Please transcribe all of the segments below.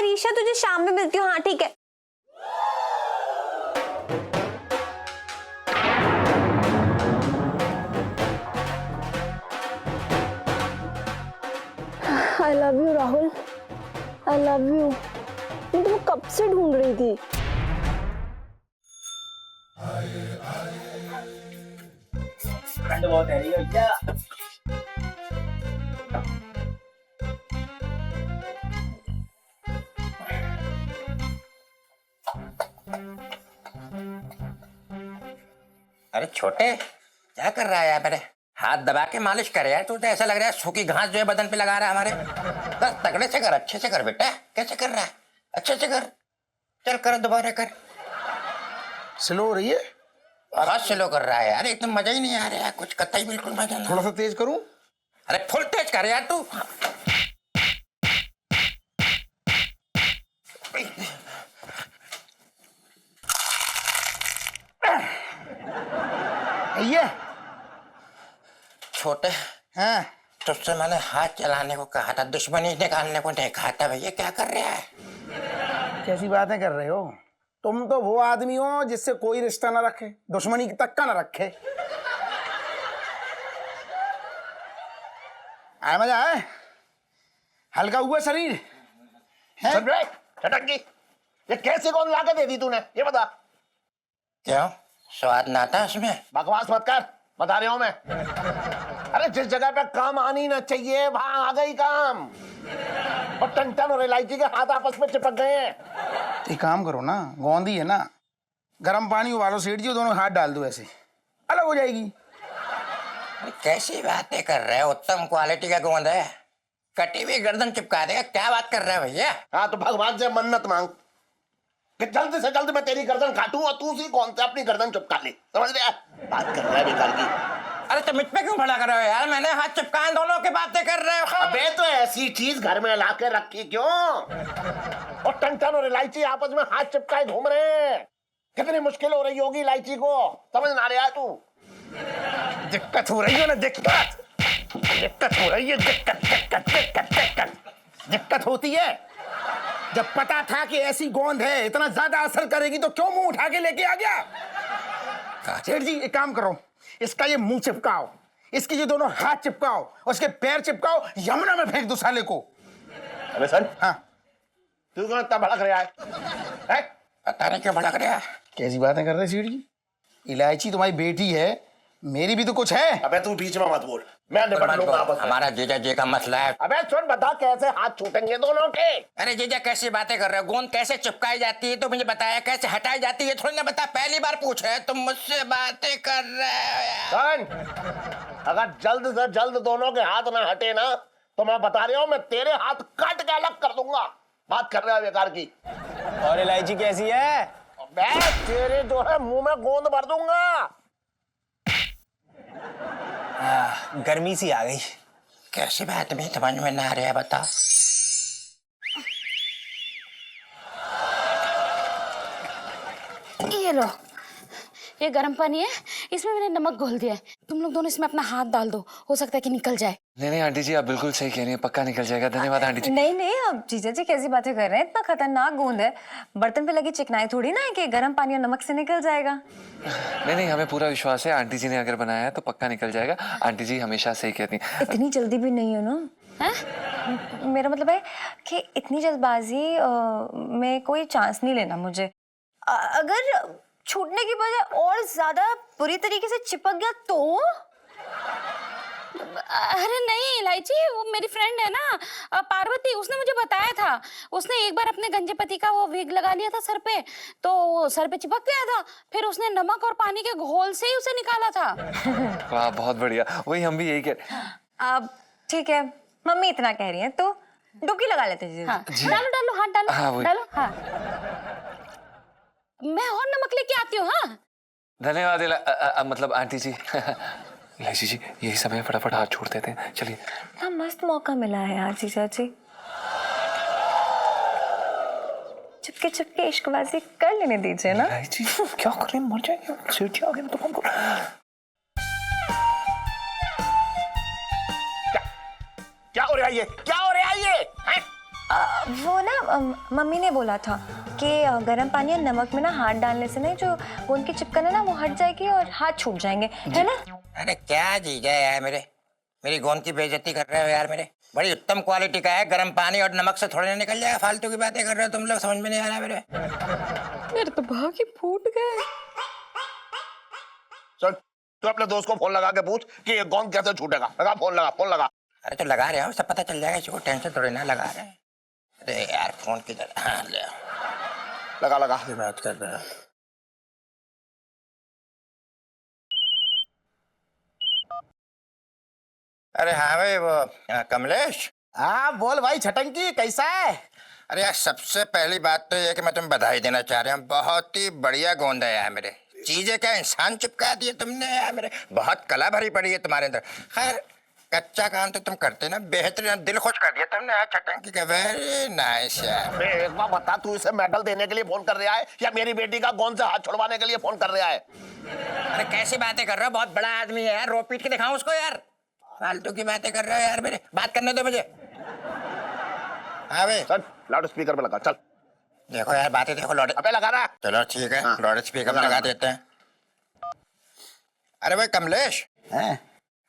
रीशा, तुझे शाम में मिलती हूँ। हाँ ठीक है। I love you Rahul, I love you. मैं तुम्हें कब से ढूंढ रही थी। ठंड बहुत है रही है क्या? अरे छोटे, क्या कर रहा है यार? मेरे हाथ दबा के मालिश करे यार। तू तो ऐसा लग रहा है सूखी घास जो है बदन पे लगा रहा है हमारे। बस तगड़े से कर, अच्छे से कर बेटा। कैसे कर रहा है? अच्छे से कर। चल कर, दोबारा कर। स्लो हो रही है? बहुत स्लो कर रहा है यार, एकदम मजा ही नहीं आ रहा है कुछ, कतई बिल्कुल मजा नहीं। थोड़ा सा तेज करूं? अरे फुल तेज कर यार तू। ये छोटे, हाँ, तुझसे मैंने हाथ चलाने को कहा था, दुश्मनी निकालने को नहीं कहा था। भैया क्या कर रहा है? कैसी बातें कर रहे हो? तुम तो वो आदमी हो जिससे कोई रिश्ता ना रखे, दुश्मनी तक का ना रखे। आए मजा आए? हल्का हुआ शरीर है? चटंगी, ये कैसे कौन ला के दे दी तूने? ये बता। क्यों, स्वाद ना था उसमें? बकवास मत कर, बता रहा हूं मैं। अरे जिस जगह पे काम आनी ना चाहिए वहां आ गई काम। और टन और इलायची के हाथ आपस में चिपक गए हैं। एक काम करो ना, गोंदी है ना, गर्म पानी उबालो, सेठ जी, दोनों हाथ डाल दो, ऐसे अलग हो जाएगी। कैसी बातें कर रहे हो? उत्तम क्वालिटी का गोंद है, कटी हुई गर्दन चिपका देगा। क्या बात कर रहे हो भैया? हाँ तो भगवान से मन्नत मांग कि जल्द से जल्द मैं तेरी गर्दन काटूं और तू सी कौन से अपनी गर्दन चिपका ले। समझ रहे? बात कर रहा है बेकार की। अरे तो मुझ पे क्यों खड़ा कर रहे हो यार? मैंने हाथ चिपकाए, दोनों की बातें कर रहे हो। अबे तो ऐसी चीज घर में ला के रखी क्यों? और टन और इलायची आपस में हाथ चिपकाए घूम रहे हैं। कितनी मुश्किल हो रही होगी इलायची को, समझ ना रहा है तू? दिक्कत हो रही है ना, दिक्कत हो रही है, दिक्कत होती है। जब पता था कि ऐसी गोंद है इतना ज्यादा असर करेगी तो क्यों मुंह उठा के लेके आ गया? सेठ जी एक काम करो, इसका ये मुंह चिपकाओ, इसके ये दोनों हाथ चिपकाओ, उसके पैर चिपकाओ, यमुना में फेंक दो साले को। अबे सर, हाँ, तू क्यों इतना भड़क रहा है? पता नहीं क्यों भड़क रहा है। कैसी बातें कर रहे सेठ जी? इलायची तुम्हारी बेटी है, मेरी भी तो कुछ है। अबे तू बीच में मत बोल, मैं निपट लूंगा आपस में। हमारा जीजा जी का मसला है। अबे सुन, बता कैसे हाथ छूटेंगे दोनों के? अरे जीजा कैसी बातें कर रहे हो? गोंद कैसे चिपकाई जाती है तो मुझे बताया, कैसे हटाई जाती है थोड़ी ना बता। पहली बार पूछ रहे हो तुम मुझसे बातें कर रहे हो यार। सुन, अगर जल्द से जल्द दोनों के हाथ ना हटे ना तो मैं बता रहा हूँ, मैं तेरे हाथ काट के अलग कर दूंगा। बात कर रहा है बेकार की। और इलायची कैसी है? अबे तेरे जो है मुंह में गोंद भर दूंगा। गर्मी सी आ गई। कैसी बात में समझ में ना आ रहा है बता। ये लो, ये गर्म पानी है, इसमें मैंने नमक घोल दिया है। तुम लोग दोनों इसमें अपना हाथ डाल दो, हो सकता है कि निकल जाए। नहीं नहीं आंटी जी, आप बिल्कुल सही कह रही हैं, पक्का निकल जाएगा। धन्यवाद आंटी जी। नहीं नहीं, अब जीजा जी कैसी बातें कर रहे हैं? इतना खतरनाक गोंद है, बर्तन पे लगी चिकनाई थोड़ी ना है कि गर्म पानी और नमक से निकल जाएगा। नहीं नहीं, हमें पूरा विश्वास है, आंटी जी ने अगर बनाया है तो पक्का निकल जाएगा। आंटी जी हमेशा सही कहती हैं। इतनी जल्दी भी नहीं है ना? हैं? मेरा मतलब है कि इतनी जल्दबाजी में कोई चांस नहीं लेना मुझे। अगर छूटने की बजाय और ज्यादा बुरी तरीके से चिपक गया तो? अरे नहीं इलायची, वो मेरी फ्रेंड है ना पार्वती, उसने मुझे बताया था। उसने एक बार अपने गंजे पति का वो विग लगा लिया था सर पे, तो वो सर पे चिपक गया था। फिर उसने नमक और पानी के घोल से ही उसे निकाला था। वाह बहुत बढ़िया, वही हम भी यही कह। अब ठीक है, मम्मी इतना कह रही है तो डुबकी लगा लेते हैं। हाँ, डालो डालो, हाथ डालो। हाँ, डालो, हाँ। मैं और नमक लेके आती हूँ। हाँ धन्यवाद मतलब आंटी जी। इलायची जी यही समय है, फटाफट हाथ छोड़ देते हैं, चलिए। इतना मस्त मौका मिला है यार जीजा जी, चुपके चुपके इश्कबाजी कर लेने दीजिए ना। इलायची क्या कर रहे हैं, मर जाएंगे, सेठ जी आ गए तो कौन कर। क्या हो रहा है ये? क्या हो रहा है ये? वो ना मम्मी ने बोला था कि गर्म पानी और नमक में ना हाथ डालने से ना जो गोंद की चिपकन है ना वो हट जाएगी और हाथ छूट जाएंगे, है ना? अरे क्या जीजा है यार मेरी गोंद की बेइज्जती कर रहे हो यार मेरे। बड़ी उत्तम क्वालिटी का है, गर्म पानी और नमक से थोड़े ना निकल जाएगा। फालतू की बातें कर रहे हो तुम लोग, समझ में नहीं आ रहा मेरे। मेरे तो भाग ही फूट गए। चल तू अपने दोस्त को फोन लगा के पूछ कि ये गोंद कैसे छूटेगा। लगा फोन, लगा फोन लगा। अरे तो लगा रहे हो, सब पता चल जाएगा, इसको टेंशन थोड़ी ना लगा रहे हैं। अरे यार फोन किधर, हाँ ले आओ। लगा लगा। बात कर रहे हो। अरे हाँ भाई वो कमलेश। हाँ बोल भाई छटंकी, कैसा है? अरे यार सबसे पहली बात तो ये कि मैं तुम्हें बधाई देना चाह रहा हूँ, बहुत ही बढ़िया गोंद है यार मेरे। चीजें क्या इंसान चिपका दिए तुमने यार मेरे, बहुत कला भरी पड़ी है तुम्हारे अंदर। खैर कच्चा काम तो तुम करते ना, बेहतरीन, दिल खुश कर दिया तुमने यार छटंकी का। वेरी नाइस यार। एक बार बता, तू इसे मेडल देने के लिए फोन कर रहा है या मेरी बेटी का गोंद से हाथ छुड़वाने के लिए फोन कर रहा है? अरे कैसी बातें कर रहे हो, बहुत बड़ा आदमी है यार, रो पीट के दिखाऊं उसको यार? फालतू की बातें कर रहे हो यार मेरे, बात करने दो मुझे। हाँ भाई चल लाउड स्पीकर पे लगा। चल देखो यार बातें देखो, लाउड अबे लगा रहा। चलो ठीक है, हाँ। लाउड स्पीकर लगा देते हैं। अरे भाई कमलेश, हैं?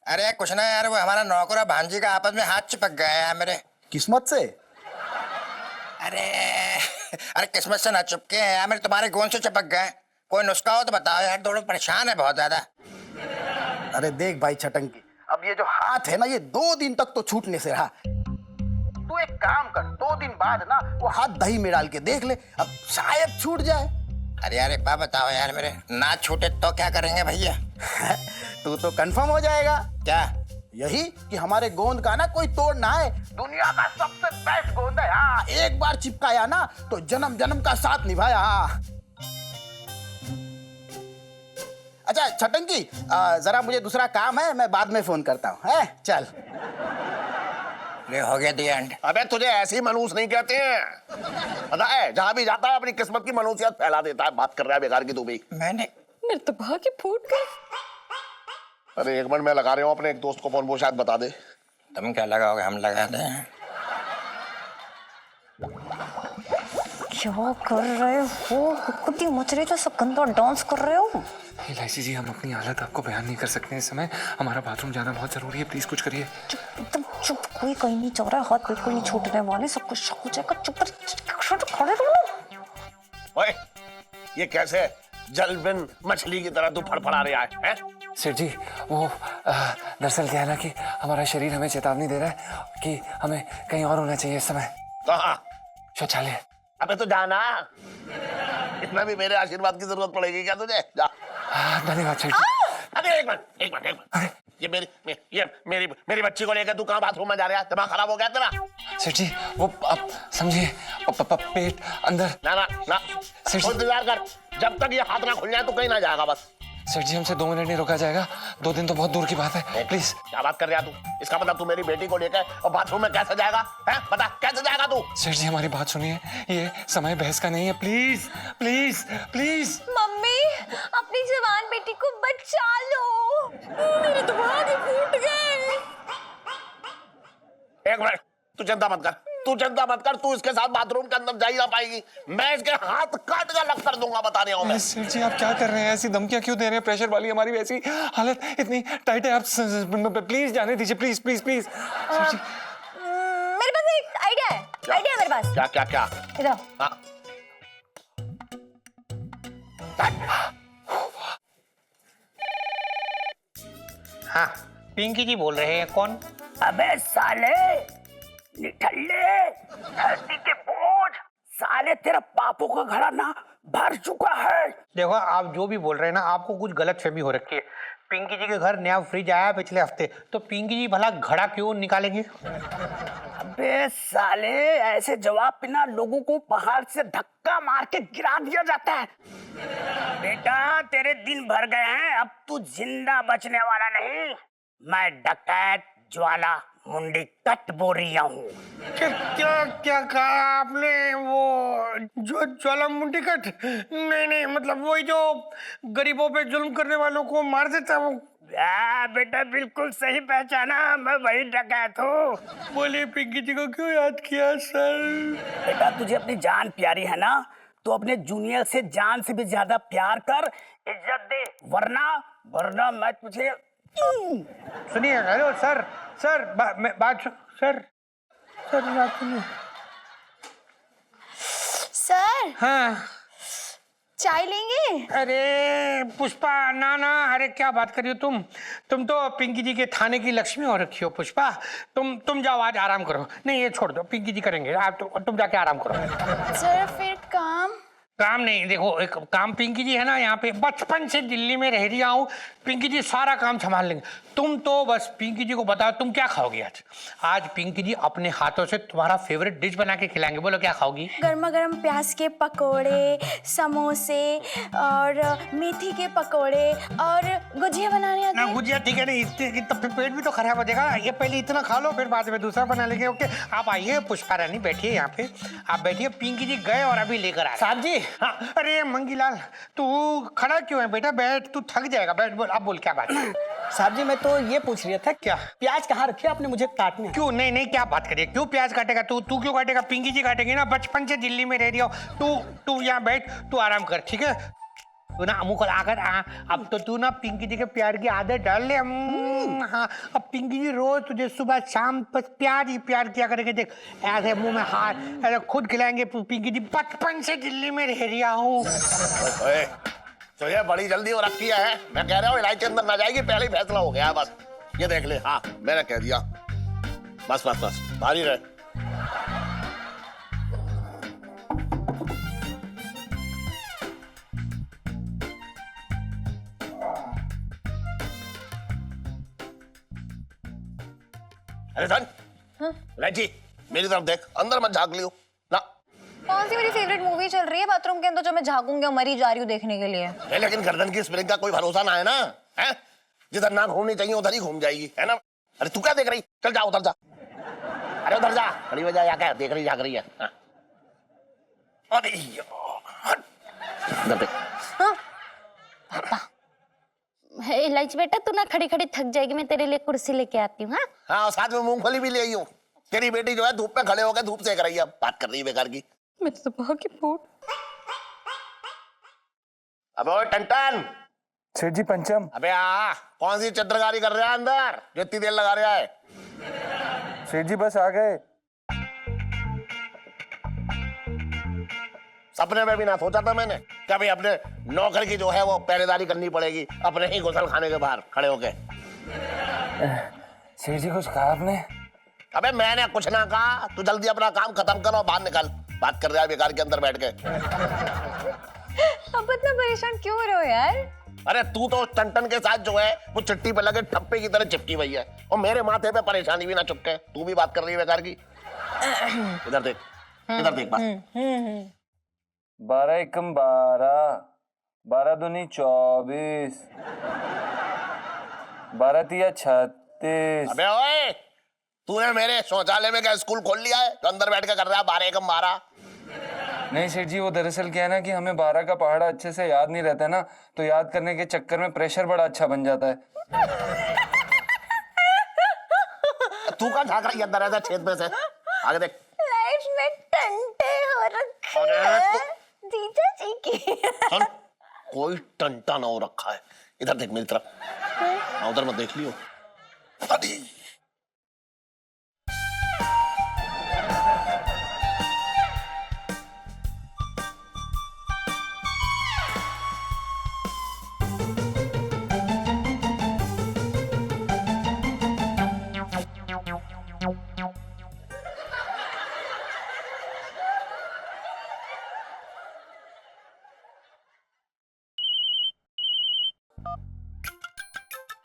अरे कुछ ना यार, वो हमारा नौकर और भांजी का आपस में हाथ चिपक गया है यार मेरे। किस्मत से? अरे अरे किस्मत से ना चिपके हैं यार मेरे, तुम्हारे गोंद से चिपक गए। कोई नुस्खा हो तो बताओ यार, दोनों परेशान है बहुत ज्यादा। अरे देख भाई छटंकी, अब ये जो हाथ है ना, ये 2 दिन तक तो छूटने से रहा। तू एक काम कर, 2 दिन बाद ना वो हाथ दही में डाल के देख ले, अब शायद छूट जाए। अरे यार एक बात बताओ यार मेरे, ना छूटे तो क्या करेंगे भैया? तू तो कंफर्म हो जाएगा। क्या? यही कि हमारे गोंद का ना कोई तोड़ ना है, दुनिया का सबसे बेस्ट गोंद है। हाँ, एक बार चिपकाया ना तो जन्म जन्म का साथ निभाया। हाँ। अच्छा छटंकी, जरा मुझे दूसरा काम है, मैं बाद में फोन करता हूँ। है चल। ले हो गया दी एंड। अबे तुझे ऐसे ही मनूस नहीं कहते हैं, पता है? जहां भी जाता है अपनी किस्मत की मनूसियत फैला देता है। बात कर रहा है बेकार की तू भी। मैंने मेरे तो भाग ही फूट गए। अरे 1 मिनट में लगा रहा हूँ अपने एक दोस्त को फोन, वो शायद बता दे। तुम क्या लगाओगे, हम लगा दें। क्या कर रहे हो? कुत्ती मच रही, तो सब गंदा डांस कर रहे हो। इलायची जी, हम अपनी हालत आपको बयान नहीं कर सकते इस समय, हमारा बाथरूम जाना बहुत जरूरी है, प्लीज कुछ करिए। चुप, एकदम चुप, कोई कहीं नहीं जा रहा है, हाथ बिल्कुल नहीं छूटने वाले, सब कुछ हो जाएगा। चुप कर, खड़े रहो ना। ओए ये कैसे जल बिन मछली की तरह तू फड़फड़ा रहा है? सेठ जी वो दरअसल क्या है ना कि हमारा शरीर हमें चेतावनी दे रहा है कि हमें कहीं और होना चाहिए इस समय। कहाँ? शौचालय। अबे तो जाना, इतना भी मेरे आशीर्वाद की जरूरत पड़ेगी क्या तुझे? जा। धन्यवाद सेठ जी। अरे एक मिनट। ये मेरी बच्ची को लेकर तू कहाँ बाथरूम में जा रहा है? दिमाग खराब हो गया तेरा? सेठ जी वो आप समझिए, पेट अंदर। ना सेठ थोड़ा इंतजार कर, जब तक ये हाथ ना खुल जाए तो कहीं ना जाएगा बस। सेठ जी हमसे 2 मिनट नहीं रोका जाएगा, 2 दिन तो बहुत दूर की बात है, प्लीज। क्या बात कर रहा तू? इसका मतलब तू मेरी बेटी को लेकर और बाथरूम में कैसे जाएगा? हैं? बता कैसे जाएगा तू? सेठ जी हमारी बात सुनिए, ये समय बहस का नहीं है, प्लीज प्लीज प्लीज। मम्मी, अपनी जवान बेटी को बचा लो। मेरे तो भाग ही फूट गए। एक मिनट, तू चिंता मत कर, तू इसके साथ बाथरूम के अंदर जा ही ना पाएगी। मैं इसके हाथ काट कर लग कर दूंगा, बता रहा हूं मैं। सेठ जी आप क्या कर रहे हैं, ऐसी धमकियां क्यों दे रहे हैं? प्रेशर वाली हमारी वैसी हालत इतनी टाइट है, आप प्लीज जाने दीजिए, प्लीज प्लीज प्लीज। सेठ जी मेरे पास एक आइडिया है, मेरे पास। क्या? इधर आओ। हाँ। हाँ पिंकी जी बोल रहे हैं, कौन? अबे साले निठल्ले, धरती के बोझ, साले तेरा पापों का घड़ा ना भर चुका है। देखो आप जो भी बोल रहे हैं ना, आपको कुछ गलत फहमी हो रखी है। पिंकी जी के घर नया फ्रिज आया पिछले हफ्ते, तो पिंकी जी भला घड़ा क्यों निकालेंगे? अबे साले, ऐसे जवाब पे ना लोगों को पहाड़ से धक्का मार के गिरा दिया जाता है। बेटा तेरे दिन भर गए हैं, अब तू जिंदा बचने वाला नहीं। मैं डकैत ज्वाला मुंडी कट बोरिया हूँ। क्या कहा आपने? वो जो ज्वालामुखी कट? नहीं मतलब वही जो गरीबों पे जुल्म करने वालों को मार देता है वो? बेटा बिल्कुल सही पहचाना, मैं वही डकैत हूँ। बोले पिंकी जी को क्यों याद किया सर? बेटा तुझे अपनी जान प्यारी है ना, तो अपने जूनियर से जान से भी ज्यादा प्यार कर, इज्जत दे, वरना मैं तुझे सुनिए, हेलो सर, सर बात सर बात सुनिए। सर हाँ चाय लेंगे? अरे पुष्पा, ना, अरे क्या बात कर रही हो तुम तो पिंकी जी के थाने की लक्ष्मी हो रखी हो पुष्पा। तुम जाओ, आज आराम करो। नहीं ये छोड़ दो, पिंकी जी करेंगे, आप तुम जाके आराम करो। सर फिर काम नहीं, देखो एक काम, पिंकी जी है ना यहाँ पे, बचपन से दिल्ली में रह रही हूँ, पिंकी जी सारा काम संभाल लेंगे। तुम तो बस पिंकी जी को बताओ तुम क्या खाओगी आज पिंकी जी अपने हाथों से तुम्हारा फेवरेट डिश बना के खिलाएंगे। बोलो क्या खाओगी? गर्मा गर्म प्याज के पकोड़े, समोसे और मेथी के पकोड़े और गुजिया बनाने आती ना है। गुजिया ठीक है, नहीं इतना पेट भी तो खराब हो जाएगा। ये पहले इतना खा लो, फिर बाद में दूसरा बना लेंगे। ओके आप आइए, पुष्पा रानी बैठिए यहाँ पे, आप बैठिए। पिंकी जी गए और अभी लेकर आए। साहब जी। हाँ, अरे मंगीलाल तू खड़ा क्यों है बेटा? बैठ, तू थक जाएगा, बैठ। बोल, अब बोल क्या बात है? साहब जी मैं तो ये पूछ रहा था, क्या प्याज कहाँ रखे आपने, मुझे काटने हैं। क्यों? नहीं क्या बात करिए, क्यों प्याज काटेगा? तू क्यों काटेगा? पिंकी जी काटेगी ना, बचपन से दिल्ली में रह रही हो। तू यहाँ बैठ, तू आराम कर, ठीक है? तू ना अमुक आकर अब तो तू ना पिंकी जी के प्यार की आदत डाल ले। हाँ, अब पिंकी जी रोज तुझे सुबह शाम बस प्यार ही प्यार किया करेंगे। देख ऐसे मुंह में हाथ ऐसे खुद खिलाएंगे। पिंकी जी बचपन से दिल्ली में रह रही हूँ। तो ये बड़ी जल्दी हो रखी है, मैं कह रहा हूँ इलायची अंदर ना जाएगी, पहले ही फैसला हो गया है। बस ये देख ले। हाँ मैंने कह दिया, बस भारी रहे। अरे धन, इलायची मेरी तरफ देख, अंदर मत झाँक लियो ना। कौन सी मेरी फेवरेट मूवी चल रही है बाथरूम के अंदर जो मैं झाँकूंगी और मरी जा रही हूँ देखने के लिए? लेकिन गर्दन की स्प्रिंग का कोई भरोसा ना है ना, है? जिधर ना घूमनी चाहिए उधर ही घूम जाएगी, है ना? अरे तू क्या देख रही? चल जा उधर जा। अरे उधर जा, खड़ी वजह या क्या देख रही, जाग रही है? हाँ। अरे यार, इधर देख। इलायची बेटा तू ना खड़ी खड़ी थक जाएगी, मैं तेरे लिए कुर्सी लेके आती हूँ। हाँ, और साथ में मूंगफली भी ले आई हूँ। तेरी बेटी जो है धूप में खड़े होकर धूप सेक रही है, बात कर रही है बेकार की। मैं तो बहुत की फूट। अबे ओए टंटन। सेठ जी पंचम। अबे कौन सी चित्रकारी कर रहा है अंदर जो इतनी देर लगा रहा है? सेठ जी बस आ गए। सपने में भी ना सोचा था मैंने कभी अपने नौकर की जो है वो पहरेदारी करनी पड़ेगी अपने ही गुसल खाने के बाहर खड़े होके। सेठ जी कुछ कहा आपने? अबे मैंने कुछ ना कहा, तू जल्दी अपना काम खत्म करो, बाहर निकल। बात कर रहा है बेकार के अंदर बैठ के। अब इतना परेशान क्यों हो रहे हो यार? अरे तू तो टंटन के साथ जो है वो चिट्ठी पे लगे ठप्पे की तरह चिपकी हुई है, और मेरे माथे पे परेशानी भी ना चुपके। तू भी बात कर रही है बेकार की। इधर देख, इधर देख बात। 12 एकम 12, 12 दूनी 24, 12 तिया 36। अबे ओए, तूने मेरे शौचालय में क्या स्कूल खोल लिया है तो अंदर बैठ के कर रहा है 12 एकम 12? नहीं सेठ जी, वो दरअसल क्या है ना कि हमें 12 का पहाड़ा अच्छे से याद नहीं रहता ना, तो याद करने के चक्कर में प्रेशर बड़ा अच्छा बन जाता है। तू कहाँ झाँक रही है अंदर ऐसा छेद में से? आगे देख। लाइफ में टंटे हो रखे हैं जीजा जी की। सुन, कोई टंटा ना हो रखा है। इधर देख मेरी तरफ। उधर मत देख लियो। अरे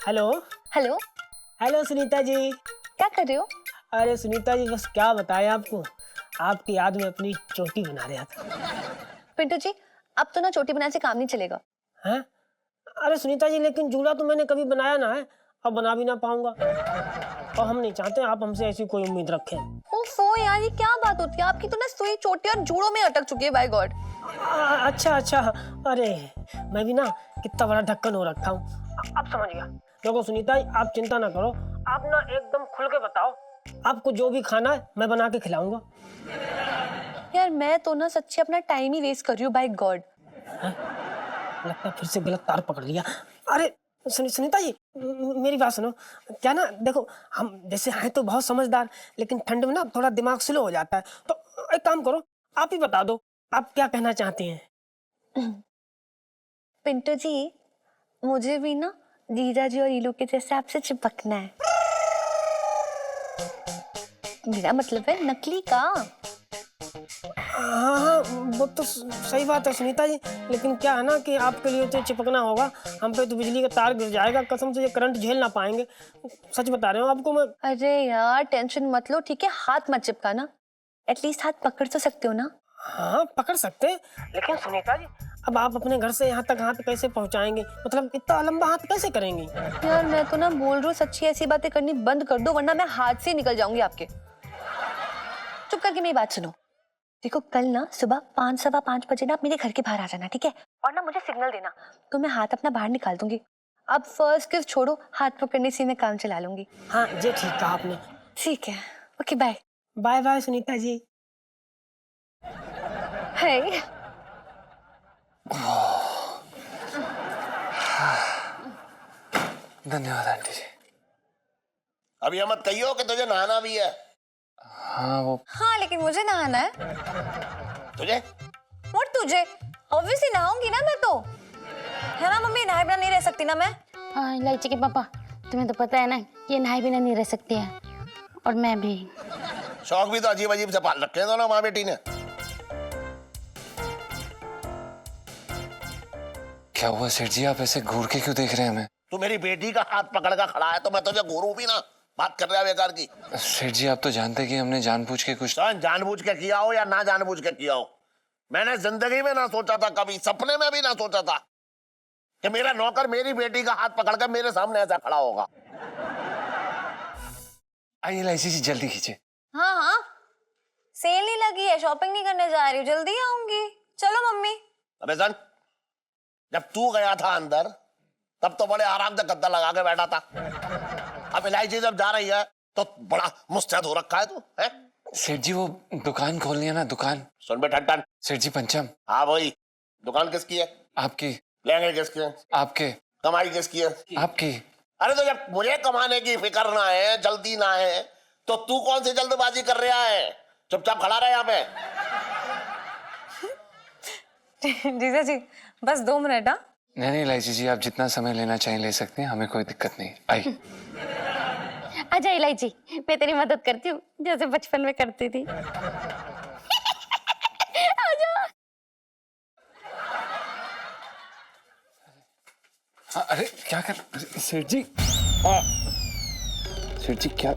hello hello, hello Sunita ji. क्या कर रहे हो? अरे सुनीता जी बस क्या बताएं आपको, आपकी याद में अपनी चोटी बना रहा था। पिंटू जी अब तो ना चोटी बनाने से काम नहीं चलेगा। हैं? अरे सुनीता जी लेकिन जूड़ा तो मैंने कभी बनाया ना है, अब बना भी ना पाऊंगा, और हम नहीं चाहते आप हमसे ऐसी कोई उम्मीद रखें। ओफो यार, ये क्या बात होती है आपकी? तो ना सुई चोटी और जूड़ों में अटक चुकी है, बाय गॉड। अच्छा, अरे मैं भी ना कितना बड़ा ढक्कन हो रखा हूँ, अब समझ गया। देखो सुनीता आप चिंता ना करो, आप ना एकदम खुल के बताओ, आपको जो भी खाना है मैं बना के खिलाऊंगा। यार मैं तो ना सच्ची अपना टाइम ही वेस्ट कर रही हूँ, बाय गॉड। लगता है फिर से गलत तार पकड़ लिया। अरे सुनीता जी मेरी बात सुनो, क्या ना देखो हम जैसे हैं तो बहुत समझदार, लेकिन ठंड में ना थोड़ा दिमाग स्लो हो जाता है, तो एक काम करो आप ही बता दो आप क्या कहना चाहती हैं। पिंटू जी मुझे भी ना जीजा जी और इलू के जैसे आपसे चिपकना है। मेरा मतलब है नकली का। हाँ वो तो सही बात है सुनीता जी, लेकिन क्या है ना कि आपके लिए तो चिपकना होगा, हम पे तो बिजली का तार गिर जाएगा, कसम से ये करंट झेल ना पाएंगे, सच बता रहे हो आपको मैं। अरे यार टेंशन मत लो, ठीक है, हाथ मत चिपकाना, एटलीस्ट हाथ पकड़ तो सकते हो ना। हाँ पकड़ सकते हैं, लेकिन सुनीता जी अब आप अपने घर से यहाँ तक हाथ कैसे पहुँचाएंगे, मतलब इतना लंबा हाथ कैसे करेंगी। यार मैं तो ना बोल रही हूँ सच्ची ऐसी बातें करनी बंद कर दो, वरना मैं हाथ से निकल जाऊंगी आपके। चुप करके मेरी बात सुनो, देखो कल ना सुबह 5 सवा 5 बजे ना आप मेरे घर के बाहर आ जाना, ठीक है, और ना मुझे सिग्नल देना, तो मैं हाथ अपना बाहर निकाल दूंगी। अब फर्स्ट किस छोड़ो, हाथ पकड़ने से मैं काम चला लूंगी। हाँ जी ठीक कहा आपने। ठीक है, okay bye. Bye bye Sunita ji. है धन्यवाद आंटी जी। अब ये मत कहियो कि तुझे नहाना भी है। हाँ वो हाँ लेकिन मुझे नहाना है। तुझे और तुझे? ऑब्वियसली नहाऊंगी ना मैं तो, है ना मम्मी, नहाए बिना नहीं रह सकती ना मैं। हाँ इलायची के पापा, तुम्हें तो पता है ना ये नहाए बिना नहीं रह सकती है, और मैं भी। शौक भी तो अजीब अजीब से पाल रखे हैं दोनों माँ बेटी ने। क्या हुआ सेठ जी, आप ऐसे घूर के क्यों देख रहे हैं हमें? तू मेरी बेटी का हाथ पकड़ कर खड़ा है तो मैं तुझे घूरू भी ना, बात कर रहा है बेकार की। सेठ जी आप तो जानते कि हमने जानबूझ के कुछ। जानबूझ के किया हो या ना जानबूझ के किया हो, मैंने जिंदगी में ना सोचा था, कभी सपने में भी ना सोचा था कि मेरा नौकर मेरी बेटी का हाथ पकड़कर मेरे सामने ऐसा खड़ा होगा। आइए इलायची जी जल्दी खींचे। हाँ हाँ सेल नहीं लगी है, शॉपिंग नहीं करने जा रही हूँ, जल्दी आऊंगी। चलो मम्मी। अबे सन, जब तू गया था अंदर तब तो बड़े आराम से गद्दा लगा के बैठा था, अब इलायची जब जा रही है तो बड़ा मुस्तैद हो रखा है तू है? सेठ जी वो दुकान खोलनी है ना, दुकान। सुन बे ठट्टन। सेठ जी पंचम। हाँ भाई, दुकान किसकी है? आपकी। लहंगे किसके हैं? आपके। कमाई किसकी है? आपकी। अरे तो जब मुझे कमाने की फिक्र ना है, जल्दी ना है, तो तू कौन सी जल्दबाजी कर रहा है? चुपचाप खड़ा रहे यहाँ पे। जीजा जी बस 2 मिनट। हाँ नहीं इलायची जी आप जितना समय लेना चाहें ले सकते हैं, हमें कोई दिक्कत नहीं। आइए। आजा इलायची, मैं तेरी मदद करती हूँ जैसे बचपन में करती थी। आजा। हाँ, अरे क्या कर सेठ जी? सेठ जी क्या?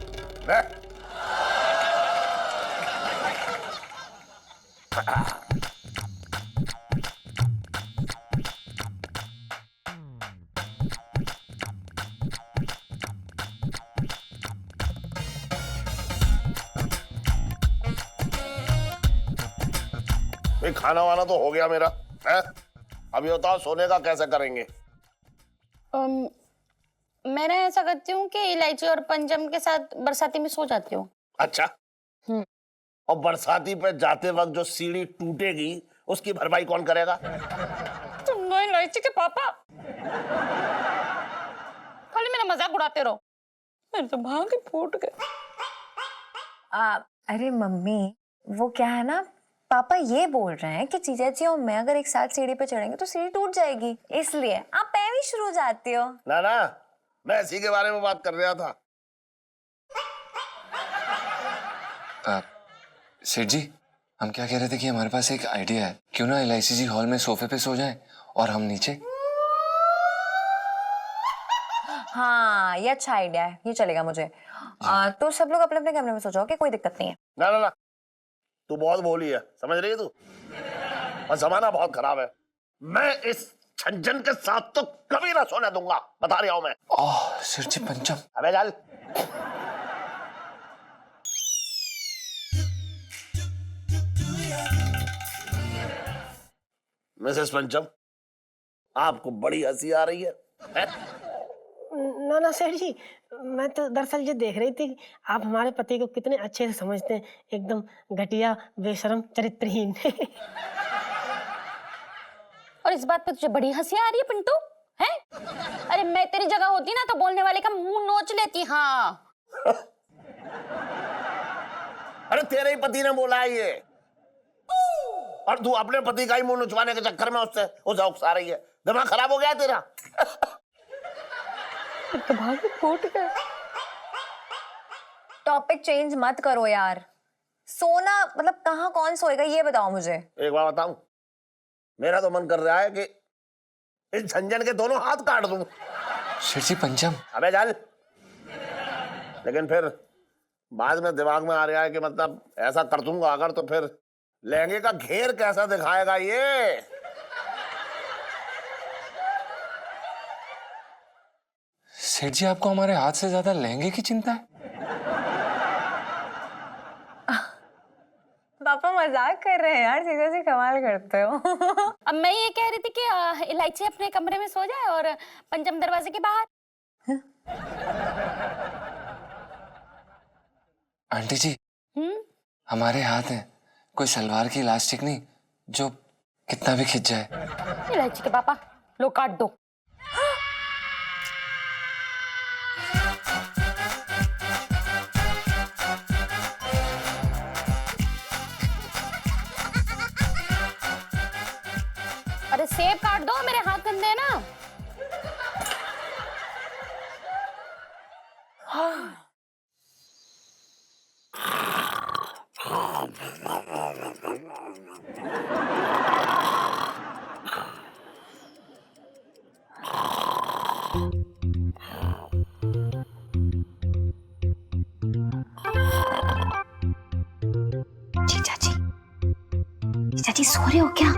भाई खाना वाना तो हो गया मेरा है? अब ये बताओ सोने का कैसे करेंगे? मैं ना ऐसा करती हूँ कि इलायची और पंचम के साथ बरसाती में सो जाती हूँ। अच्छा, और बरसाती पे जाते वक्त जो सीढ़ी टूटेगी उसकी भरपाई कौन करेगा? तुम तो इलायची के पापा खाली मेरा मजाक उड़ाते रहो, मेरे तो भाग फूट गए। अरे मम्मी वो क्या है ना, पापा ये बोल रहे हैं कि जीजा जी और मैं अगर एक साथ सीढ़ी पे चढ़ेंगे तो सीढ़ी टूट जाएगी, इसलिए आप पैवी शुरू हो जाती हो ना ना, मैं इसी के बारे में बात कर रहा था। सेठ जी हम क्या कह रहे थे कि हमारे पास एक आइडिया है, क्यों ना इलायची जी हॉल में सोफे पे सो जाएं और हम नीचे। हाँ ये अच्छा आइडिया है, ये चलेगा मुझे। तो सब लोग अपने अपने कमरे में सो जाओ, कोई दिक्कत नहीं है। ना ना ना, तू बहुत बोली है, समझ रही है तू? और जमाना बहुत खराब है, मैं इस छंजन के साथ तो कभी ना सोने दूंगा, बता रहा हूं मैं। ओह सेठ जी पंचम। अबे चल। मिसेस पंचम, आपको बड़ी हंसी आ रही है? ना ना सेठ जी, मैं तो दरअसल ये देख रही थी कि आप हमारे पति को कितने अच्छे से समझते हैं, एकदम घटिया, बेशर्म, चरित्रहीन। और इस बात पे तुझे बड़ी हंसी आ रही है पिंटू, हैं? अरे मैं तेरी जगह होती ना तो बोलने वाले का मुंह नोच लेती। हाँ अरे तेरे ही पति ने बोला है ये, और तू अपने पति का ही मुंह नुचवाने के चक्कर में उससे उसे उकसा रही है। दिमाग खराब हो गया है तेरा। फूट गया। टॉपिक चेंज मत करो यार। सोना मतलब कहाँ कौन सोएगा ये बताओ मुझे। एक बात बताऊं, मेरा तो मन कर रहा है कि इस झंझन के दोनों हाथ काट दूं। सेठ जी पंचम। अबे चल। लेकिन फिर बाद में दिमाग में आ रहा है कि मतलब ऐसा कर दूंगा अगर तो फिर लहंगे का घेर कैसा दिखाएगा ये। सेठ जी आपको हमारे हाथ से ज्यादा लहंगे की चिंता है? पापा मजाक कर रहे हैं यार, सीधे से कमाल करते हो। अब मैं ये कह रही थी कि इलायची अपने कमरे में सो जाए और पंचम दरवाजे के बाहर। आंटी जी हमारे हाथ हैं, कोई सलवार की इलास्टिक नहीं जो कितना भी खिंच जाए। इलायची के पापा लो काट दो। अरे सेब काट दो, मेरे हाथ गंदे हैं ना। जीजा जी सो रहे हो क्या?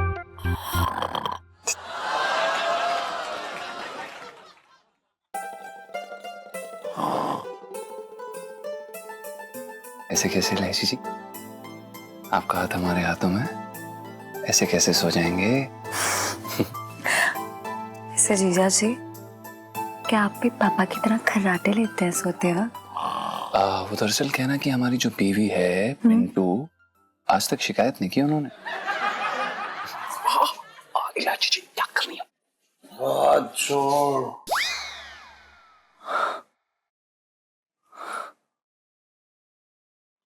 ऐसे कैसे इलायची जी, आपका हाथ हमारे हाथों में, ऐसे कैसे सो जाएंगे? ऐसे जीजा जी क्या आप भी पापा की तरह खर्राटे लेते हैं सोते वक्त? वो दरअसल कहना कि हमारी जो बीवी है पिंटू, आज तक शिकायत नहीं की उन्होंने। इलायची जी क्या कर रही हो?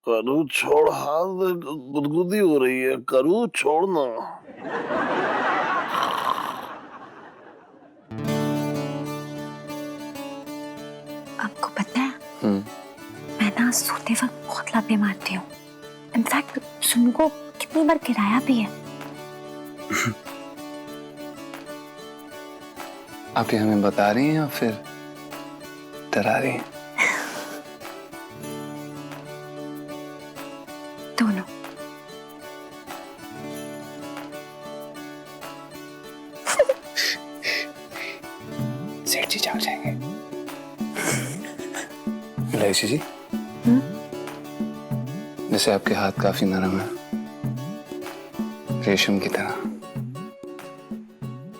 करू छोड़, हाथ गुदगुदी हो रही है। करू छोड़ना। आपको पता है मैं ना सोते वक्त बहुत लाते मारती हूँ। इनफैक्ट सुन को कितनी बार गिराया भी है। आप ये हमें बता रही हैं या फिर डरा रही हैं? दोनों। सेठ जी जाग जाएंगे। इलायची जी जैसे आपके हाथ काफी नरम है, रेशम की तरह,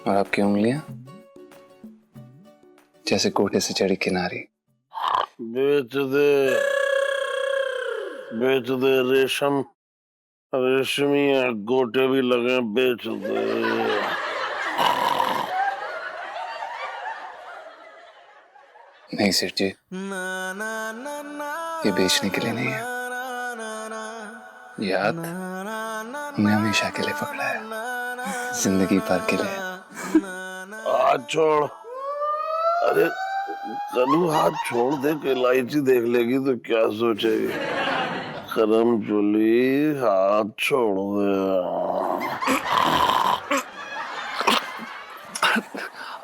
और आपकी उंगलियां जैसे कोठे से चढ़ी किनारी। बेच दे रेशम, रेशमी है, गोटे भी लगे, बेच दे। नहीं सेठ जी, ये बेचने के लिए नहीं है, ये हाथ हमने हमेशा के लिए पकड़ा है, जिंदगी भर के लिए। हाथ छोड़। अरे कलू हाथ छोड़ दे, कि इलायची देख लेगी तो क्या सोचेगी। करम चुली, हाथ छोड़ दे।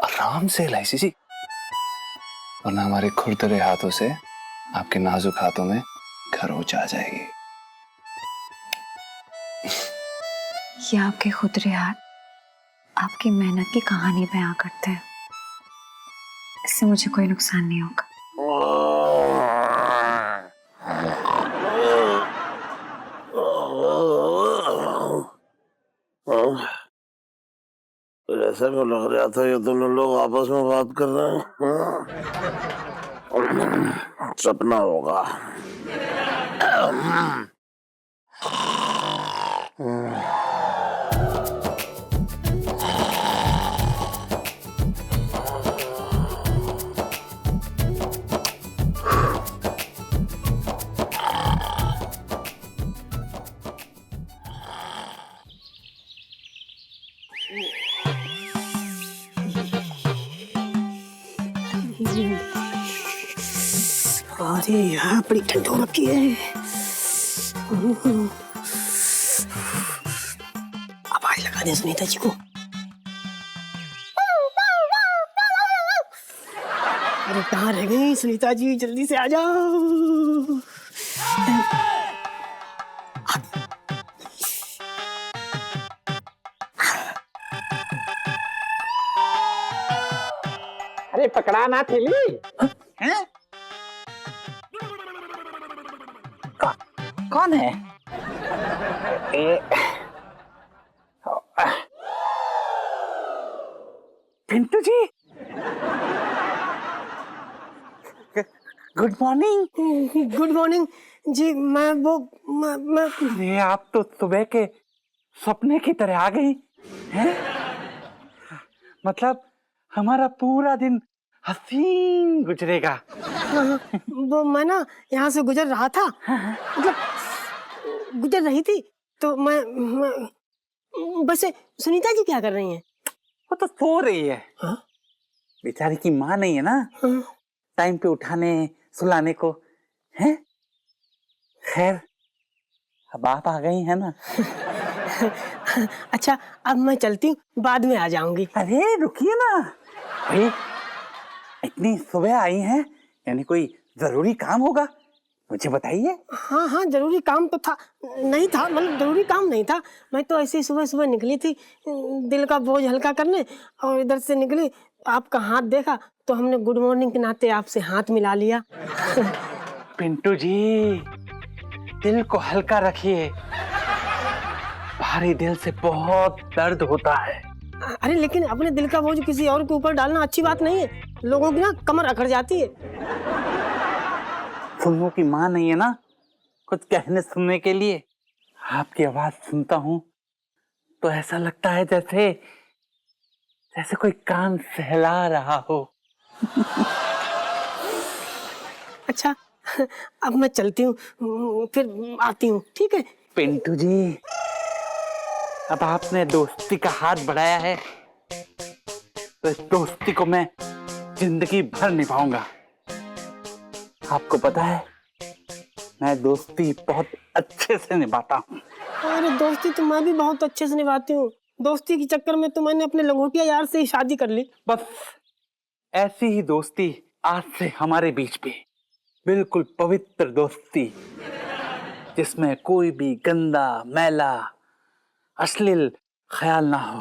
आराम से इलायची जी, वरना हमारे खुरदरे हाथों से आपके नाजुक हाथों में खरोच आ जाएगी। ये आपके खुदरे हाथ आपकी मेहनत की कहानी बयां करते हैं। इससे मुझे कोई नुकसान नहीं होगा। ऐसा क्यों लग रहा था ये दोनों लोग आपस में बात कर रहे हैं? हाँ? सपना होगा। अरे यहाँ बड़ी ठंड हो रखी है। आवाज लगा दे सुनीता जी को। अरे कहाँ रह गई सुनीता जी, जल्दी से आ जाओ। अरे पकड़ा ना थैली। कौन है? Pintu ji, good morning. Good morning जी। मैं अरे आप तो सुबह के सपने की तरह आ गई हैं? मतलब हमारा पूरा दिन हसीन गुजरेगा। वो मैं ना यहाँ से गुजर रहा था, मतलब गुजर रही थी तो मैं वैसे सुनीता जी क्या कर रही हैं? वो तो सो रही है। हाँ? बेचारी की माँ नहीं है ना, हाँ? टाइम पे उठाने सुलाने को है। खैर अब आप आ गई है ना। अच्छा अब मैं चलती हूँ, बाद में आ जाऊंगी। अरे रुकिए ना भाई, इतनी सुबह आई हैं, यानी कोई जरूरी काम होगा, मुझे बताइए। हाँ हाँ जरूरी काम तो था, नहीं था मतलब जरूरी काम नहीं था। मैं तो ऐसे ही सुबह सुबह निकली थी दिल का बोझ हल्का करने, और इधर से निकली आपका हाथ देखा तो हमने गुड मॉर्निंग के नाते आपसे हाथ मिला लिया। पिंटू जी दिल को हल्का रखिए, भारी दिल से बहुत दर्द होता है। अरे लेकिन अपने दिल का बोझ किसी और के ऊपर डालना अच्छी बात नहीं है, लोगों की ना कमर अकड़ जाती है। सुनो की माँ नहीं है ना कुछ कहने सुनने के लिए। आपकी आवाज सुनता हूँ तो ऐसा लगता है जैसे जैसे कोई कान सहला रहा हो। अच्छा अब मैं चलती हूँ, फिर आती हूँ, ठीक है? पिंटू जी अब आपने दोस्ती का हाथ बढ़ाया है तो इस दोस्ती को मैं जिंदगी भर निभाऊंगा। आपको पता है मैं दोस्ती बहुत अच्छे से निभाता हूँ। अरे दोस्ती तो मैं भी बहुत अच्छे से निभाती हूँ। दोस्ती के चक्कर में तो मैंने अपने लंगोटिया यार से ही शादी कर ली। बस ऐसी ही दोस्ती आज से हमारे बीच पे, बिल्कुल पवित्र दोस्ती जिसमें कोई भी गंदा मैला अश्लील ख्याल ना हो,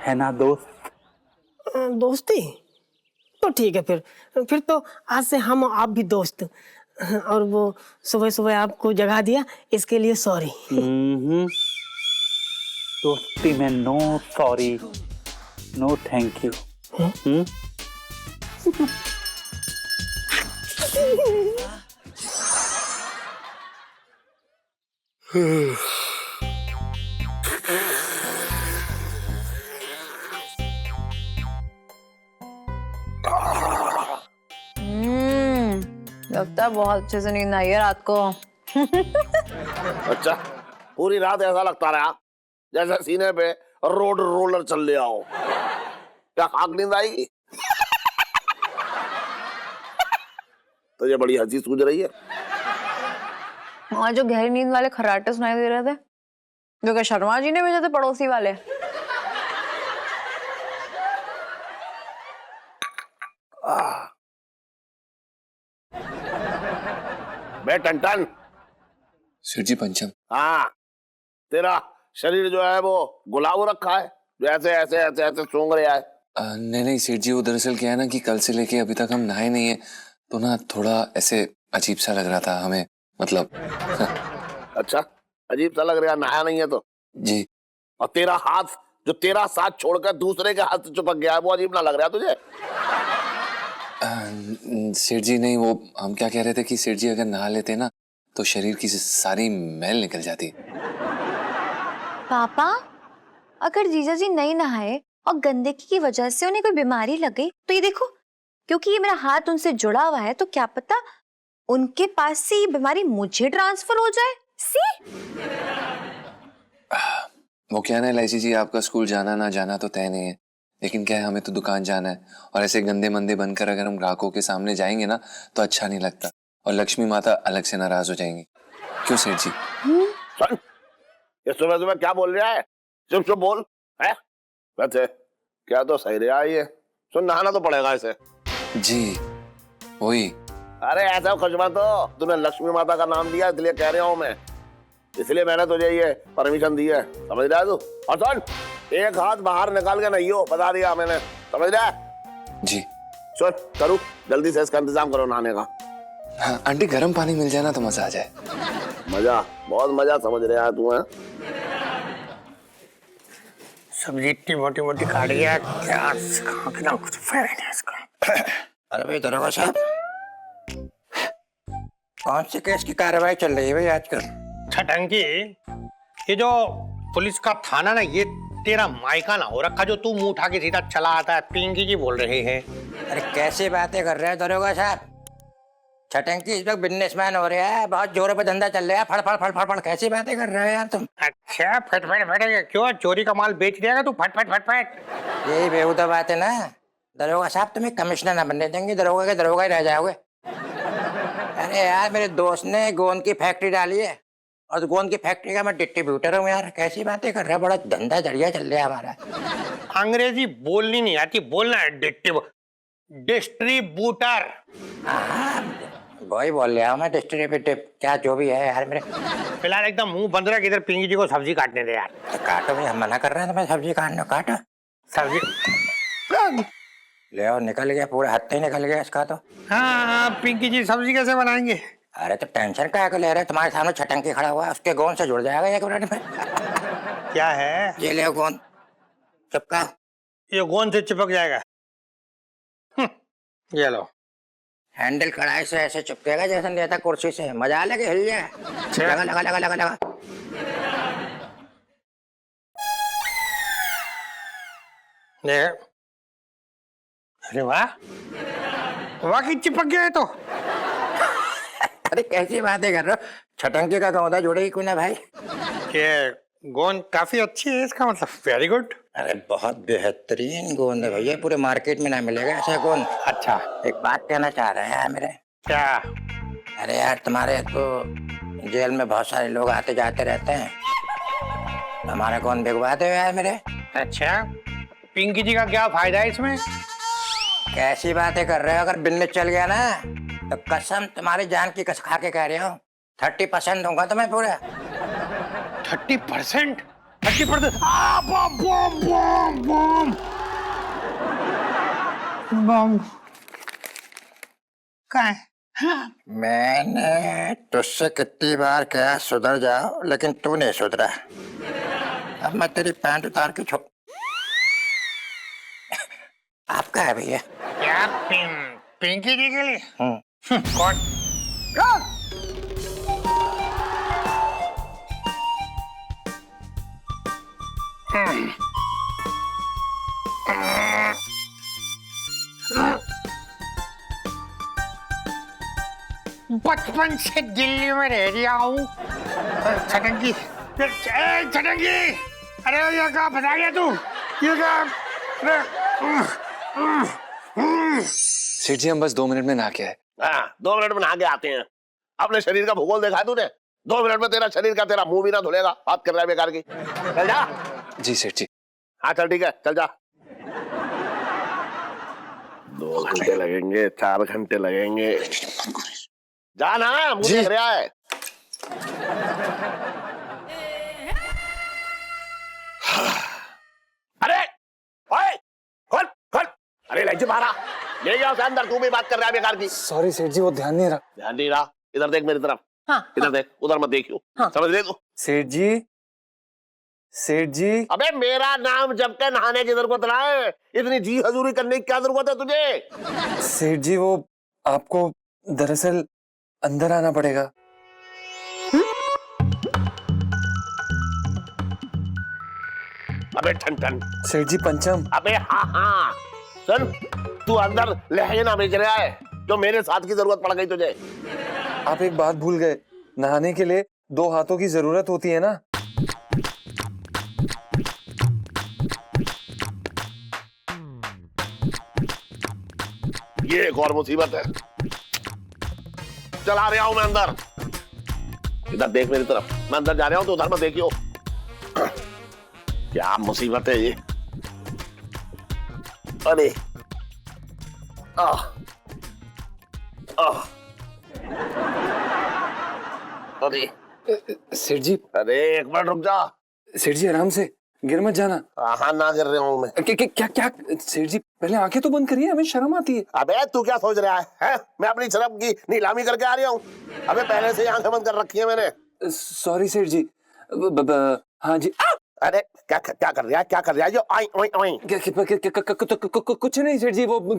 है ना दोस्त? दोस्ती तो ठीक है, फिर तो आज से हम आप भी दोस्त। और वो सुबह सुबह आपको जगा दिया इसके लिए सॉरी। दोस्ती में no sorry no thank you. लगता है बहुत अच्छे से नींद आई है रात को। अच्छा पूरी रात ऐसा लगता रहा जैसे सीने पे रोड रोलर चल लिया हो। क्या खाक नींद आएगी? तो ये बड़ी हंसी सूझ रही है। और जो गहरी नींद वाले खर्राटे सुनाई दे रहे थे, जो कि शर्मा जी ने भेजे थे पड़ोसी वाले। बे टन सेठ जी पंचम। हाँ तेरा शरीर जो है वो गुलाबो रखा है, जो ऐसे ऐसे ऐसे ऐसे सूंघ रहा है। नहीं नहीं सेठ जी, वो दरअसल क्या है ना कि कल से लेके अभी तक हम नहाए नहीं है, तो ना थोड़ा ऐसे अजीब सा लग रहा था हमें, मतलब। अच्छा अजीब सा लग रहा, नहाया नहीं है तो? जी। और तेरा हाथ जो तेरा साथ छोड़कर दूसरे के हाथ से चिपक गया है, वो अजीब ना लग रहा तुझे? सेठ जी नहीं, वो हम क्या कह रहे थे कि सेठ जी अगर नहा लेते ना तो शरीर की सारी मैल निकल जाती। पापा, अगर जीजा जी नहीं नहाए और गंदगी की वजह से उन्हें कोई बीमारी लग गई तो ये देखो, क्योंकि ये मेरा हाथ उनसे जुड़ा हुआ है तो क्या पता उनके पास से ये बीमारी मुझे ट्रांसफर हो जाए। सी वो क्या ना एलआईसी जी, आपका स्कूल जाना ना जाना तो तय नहीं है, लेकिन क्या है हमें तो दुकान जाना है और ऐसे गंदे मंदे बनकर अगर हम ग्राहकों के सामने जाएंगे ना तो अच्छा नहीं लगता और लक्ष्मी माता अलग से नाराज हो जाएंगी। क्यों सेठ जी? सुन, ये सुबह सुबह क्या बोल रहा है? चुप चुप बोल है। वैसे क्या तो सही रहा ये। सुन, नहाना तो पड़ेगा इसे। जी वही। अरे ऐसा खुशबा, तो तूने लक्ष्मी माता का नाम दिया इसलिए कह रहा हूँ मैं, इसलिए मैंने तुझे ये परमिशन दी है, समझ रहा है तू? और सुन, एक हाथ बाहर निकाल के नहीं हो, बता दिया मैंने, समझ रहा है? जी। सुन करूँ, जल्दी से इसका इंतजाम करो नहाने का। हाँ आंटी, गर्म पानी मिल जाए ना तो मजा आ जाए। मजा, बहुत मजा, समझ रहा है तू? है सब्जी इतनी मोटी मोटी काट गया, क्या कितना कुछ फायदा नहीं इसका। अरे भाई दरोगा साहब, कौन से केस की कार्रवाई चल रही है भाई आजकल? छटंकी, ये जो पुलिस का थाना ना, ये तेरा मायका ना हो रखा जो तू मुंह उठा के सीधा चला आता है। पिंकी जी बोल रहे हैं। अरे कैसी बातें कर रहे हैं दरोगा साहब? छटंकी इस वक्त बिजनेसमैन हो रहा है, बहुत जोरों पे धंधा चल रहा है, फड़ फड़ फड़ फड़ फड़। कैसी बातें कर रहे हो यार तुम? अच्छा, फटफट फटेगा क्यों? चोरी का माल बेच देगा तू? फटफट फटफट। यही बेहुदा बात है ना दरोगा साहब, तुम्हें कमिश्नर ना बनने देंगे, दरोगा के दरोगा ही रह जाओगे। अरे यार, मेरे दोस्त ने गोंद की फैक्ट्री डाली है और गोंद की फैक्ट्री का मैं डिस्ट्रीब्यूटर हूँ यार। कैसी बातें कर रहा है? बड़ा धंधा जड़िया चल रहा है हमारा। अंग्रेजी बोलनी नहीं आती, बोलना है डिस्ट्रीब्यूटर। हाँ, वही बोल रहा हूँ मैं, डिस्ट्रीब्यूटर क्या जो भी है यार। मेरे फिलहाल एकदम मुंह बंद रख, इधर पिंकी जी को सब्जी काटने दे यार। तो काटो भाई, हम मना कर रहे हैं तुम्हें सब्जी काटने, काटो सब्जी। ले आओ, निकल गया, पूरा हत्ते निकल गया इसका तो। हाँ, पिंकी जी सब्जी कैसे बनाएंगे? अरे तो टेंशन क्या ले रहे? तुम्हारे सामने छटंकी खड़ा हुआ है, उसके गोंद से जुड़ जाएगा एक मिनट में। क्या है ये ले गोंद, चिपका। ये गोंद से चिपक जाएगा? ये लो। हैंडल कढ़ाई से ऐसे चिपकेगा जैसे लेता कुर्सी से, मजा लगे, हिल जाए। लगा लगा लगा लगा लगा। अरे वाह, वाकई चिपक गया है तो। अरे कैसी बातें कर रहे हो? छटंकी का गोंदा जुड़ेगी क्यों ना भाई? ये गोंद काफी अच्छी है, इसका मतलब वेरी गुड। अरे बहुत बेहतरीन गोंद है भैया, पूरे मार्केट में ना मिलेगा ऐसा गोंद। अच्छा, एक बात कहना चाह रहे हैं मेरे। क्या? अरे यार, तुम्हारे तो जेल में बहुत सारे लोग आते जाते रहते हैं, हमारा गोंद भिगवाते हो यार मेरे। अच्छा, पिंकी जी का क्या फायदा है इसमें? कैसी बातें कर रहे हो? अगर बिजनेस चल गया ना तो कसम तुम्हारी जान की कसम खा के कह रहे हो, 30% दूंगा तुम्हें पूरा। 30%? 30%? बम बम बम बम बम। क्या है? मैंने तुझसे कितनी बार कहा सुधर जाओ, लेकिन तू नहीं सुधरा। अब मैं तेरी पैंट उतार के छो। आपका है भैया? क्या पिंकी जी के लिए? कौन? बचपन से दिल्ली में रह रहा हूँ। छटंकी, छटंकी, अरे ये क्या बता गया तू? ये क्या? सेठ जी, हम बस 2 मिनट में नहा के आए। हाँ, 2 मिनट में नहा के आते हैं। अपने शरीर का भूगोल देखा है तूने? 2 मिनट में तेरा शरीर का तेरा मुंह भी ना धुलेगा। बात कर रहा है बेकार की। चल जा। जी सेठ जी। हाँ चल ठीक है, चल जा। 2 घंटे लगेंगे, 4 घंटे लगेंगे। जा ना, मुंह देख रहा है। अरे ओए, खोल खोल। अरे लाइट मारा, ले जाओ अंदर। तू भी बात कर रहा है बेकार की। सॉरी सेठ जी, वो ध्यान नहीं रहा। ध्यान नहीं रहा? इधर देख मेरी तरफ। हाँ, इधर देख, उधर मत देखियो। समझ ले तू? सेठ जी, सेठ जी। अबे मेरा नाम जब के नहाने की जरूरत ना है, इतनी जी हजूरी करने की क्या जरूरत है तुझे? सेठ जी वो आपको दरअसल अंदर आना पड़ेगा। अबे ठन ठन। सेठ जी पंचम। अबे हाँ हाँ, सुन, तू अंदर लहंगे ना बेच रहा है जो मेरे साथ की जरूरत पड़ गई तुझे। आप एक बात भूल गए, नहाने के लिए 2 हाथों की जरूरत होती है ना। ये एक और मुसीबत है। चला रहा हूं मैं अंदर, इधर देख मेरी तरफ, मैं अंदर जा रहा हूं तो उधर मत देखियो। क्या मुसीबत है ये। अरे आह आह अरे सेठ जी। अरे एक मिनट रुक जा। सेठ जी आराम से, गिर मत जाना। हाँ ना गिर रहा हूं मैं। क्या क्या सेठ जी पहले आंखें तो बंद करिए, हमें शर्म आती है। अबे तू क्या सोच रहा है? मैं अपनी शर्म की नीलामी करके आ रहा हूँ। अबे पहले से ही आंखें बंद कर रखी है मैंने। सॉरी सेठ जी। हाँ जी। अरे क्या क्या कर रहा है, क्या कर रहा है जो आई ओई ओई? कुछ नहीं सेठ जी, वो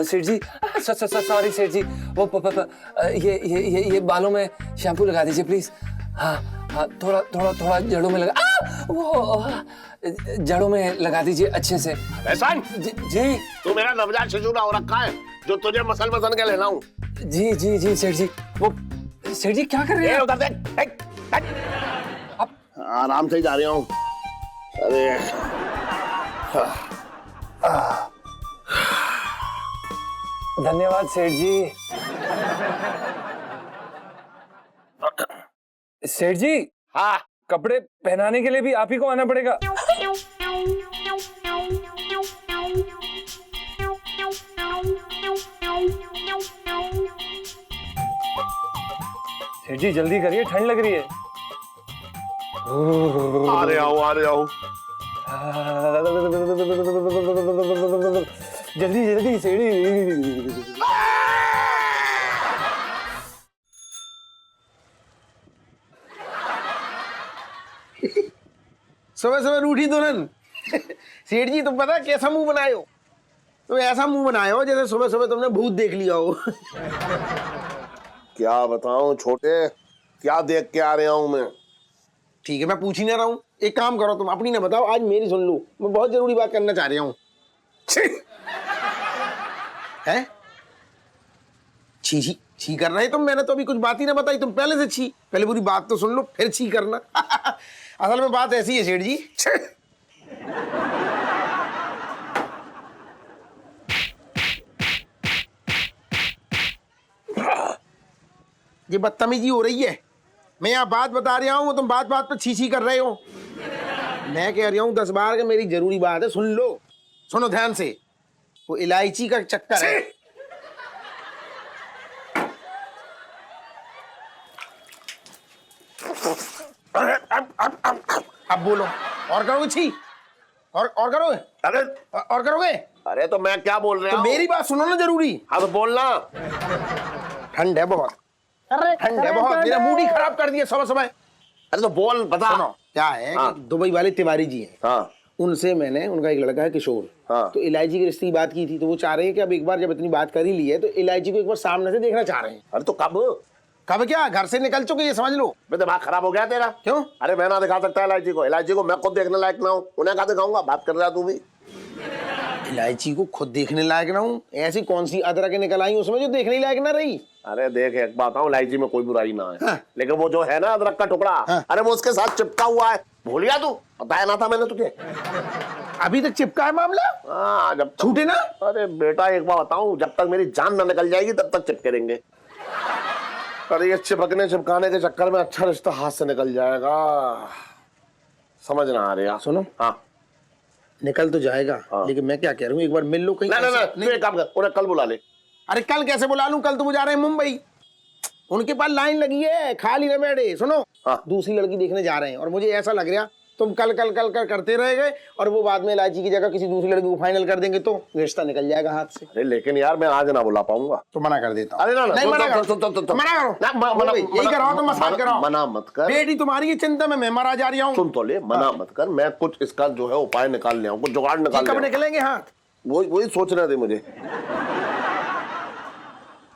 सेठ जी सॉरी सेठ जी, वो ये बालों में शैम्पू लगा दीजिए प्लीज। हाँ हाँ, थोड़ा जड़ों में लगा, वो जड़ों में लगा दीजिए अच्छे से। ऐसा जी तू मेरा नवजात शिशु ना हो रखा है जो तुझे मसल मसल के लेना हूँ। जी सेठ जी। वो सेठ जी क्या कर रहे हैं? उधर देख, आराम से ही जा रहा हूँ। अरे धन्यवाद सेठ जी। सेठ जी हाँ, कपड़े पहनाने के लिए भी आप ही को आना पड़ेगा। सेठ जी जल्दी करिए, ठंड लग रही है। आ रहा हूँ। जल्दी सेठ। सुबह सुबह रूठी दुल्हन। सेठ जी तुम पता कैसा मुंह बनाए हो? तुम ऐसा मुंह बनाए हो जैसे सुबह सुबह तुमने भूत देख लिया हो। क्या बताऊं छोटे, क्या देख के आ रहा हूं मैं। ठीक है मैं पूछ ही ना रहा हूं, एक काम करो तुम अपनी ना बताओ, आज मेरी सुन लो, मैं बहुत जरूरी बात करना चाह रहा हूं। है छी छी छी कर रहे तुम, मैंने तो अभी कुछ बात ही ना बताई, तुम पहले से छी। पहले पूरी बात तो सुन लो फिर छी करना। असल में बात ऐसी है सेठ जी। ये बदतमीजी हो रही है। मैं यहाँ बात बता रहा हूँ, तुम बात बात पर छी छी कर रहे हो। मैं कह रहा हूँ 10 बार कि मेरी जरूरी बात है, सुन लो, सुनो ध्यान से। वो इलायची का चक्कर है। अब बोलो, और करोगे छी? और करोगे? अरे और करोगे? अरे तो मैं क्या बोल रहा तो हूँ? मेरी बात सुनो ना जरूरी। हाँ तो बोलना। ठंड है बहुत, ठंड है बहुत, मेरा मूड ही खराब कर दिया सुबह सुबह। अरे तो बोल बता। सुनो क्या है हाँ। कि दुबई वाले तिवारी जी हैं, हाँ उनसे मैंने, उनका एक लड़का है किशोर, हाँ। तो इलायची के रिश्ते की बात की थी, तो वो चाह रहे हैं कि अब एक बार जब इतनी बात कर ही ली है तो इलायची को एक बार सामने से देखना चाह रहे हैं। अरे तो कब? कब क्या, घर से निकल चुके ये समझ लो। मैं दिमाग खराब हो गया तेरा? क्यों? अरे मैं ना दिखा सकता इलायची को? इलायची को मैं खुद देखने लायक ना हूँ, उन्हें कहा दिखाऊंगा? बात कर रहा तू भी। इलायची को खुद देखने लायक ना हूँ? ऐसी कौन सी अदरक निकल आई उसमें जो देखने लायक ना रही? अरे देख एक बात हूँ, इलायची में कोई बुराई ना है। हाँ। लेकिन वो जो है ना अदरक का टुकड़ा, हाँ। अरे वो उसके साथ चिपका हुआ है, भूल गया तू? बताया ना था मैंने तुझे? अभी तक चिपका है मामला? हाँ जब छूटे ना? अरे बेटा एक बार बताऊं, जब तक मेरी जान ना निकल जाएगी तब तक चिपके रहेंगे। अरे ये चिपकने चिपकाने के चक्कर में अच्छा रिश्ता हाथ से निकल जाएगा, समझ ना आ रहा। सुनो, हाँ निकल तो जाएगा, हाँ। लेकिन मैं क्या कह रहा हूँ, एक बार मिल लो कहीं। ना तू एक काम कर, उन्हें कल बुला ले। अरे कल कैसे बुला लूं, कल तो वो जा रहे हैं मुंबई, उनके पास लाइन लगी है, खाली न बैठे। सुनो हाँ। दूसरी लड़की देखने जा रहे हैं और मुझे ऐसा लग रहा तुम कल कल कल कल करते रह गए और वो बाद में इलायची की जगह किसी दूसरी लड़की को फाइनल कर देंगे तो रिश्ता निकल जाएगा हाथ से। अरे लेकिन यार मैं आज ना बुला पाऊंगा। तो मना कर देता हूं। अरे ना नहीं, मना करो। मना करो। यही कराओ तो मसाज कराओ। मना मत कर। बेटी तुम्हारी ये चिंता में मैं मरा जा रही हूँ। सुन तो ले, मना मत कर। मैं कुछ इसका जो है उपाय निकाल ले आऊं, कुछ जुगाड़ निकाल ले कब आऊं। निकलेंगे हाथ? वही सोच रहे थे मुझे।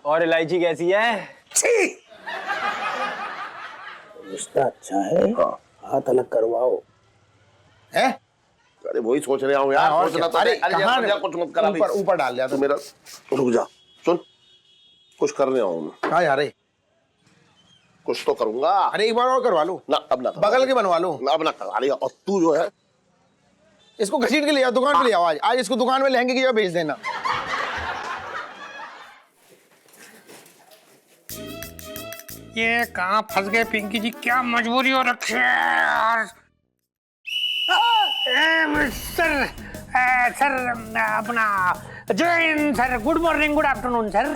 और इलायची कैसी है? रिश्ता अच्छा है, हाथ अलग करवाओ। है? अरे वही सोच रहा हूँ यार। और सोचना क्या? तो अरे अरे कहाँ यार, कुछ मत करा। ऊपर डाल दिया तो मेरा रुक जा। सुन, कुछ करने आऊँ मैं। हाँ यार, कुछ तो करूंगा। अरे एक बार और करवा लो ना, अब ना बगल के बनवा लो। अब ना करवा लिया। और तू जो है इसको घसीट के ले आओ, दुकान पे ले आओ। आज इसको दुकान में लहंगे की जगह भेज देना। ये कहाँ फंस गए पिंकी जी, क्या मजबूरी हो रखी है यार। सर सर अपना जय हिंद sir, good morning, good afternoon sir.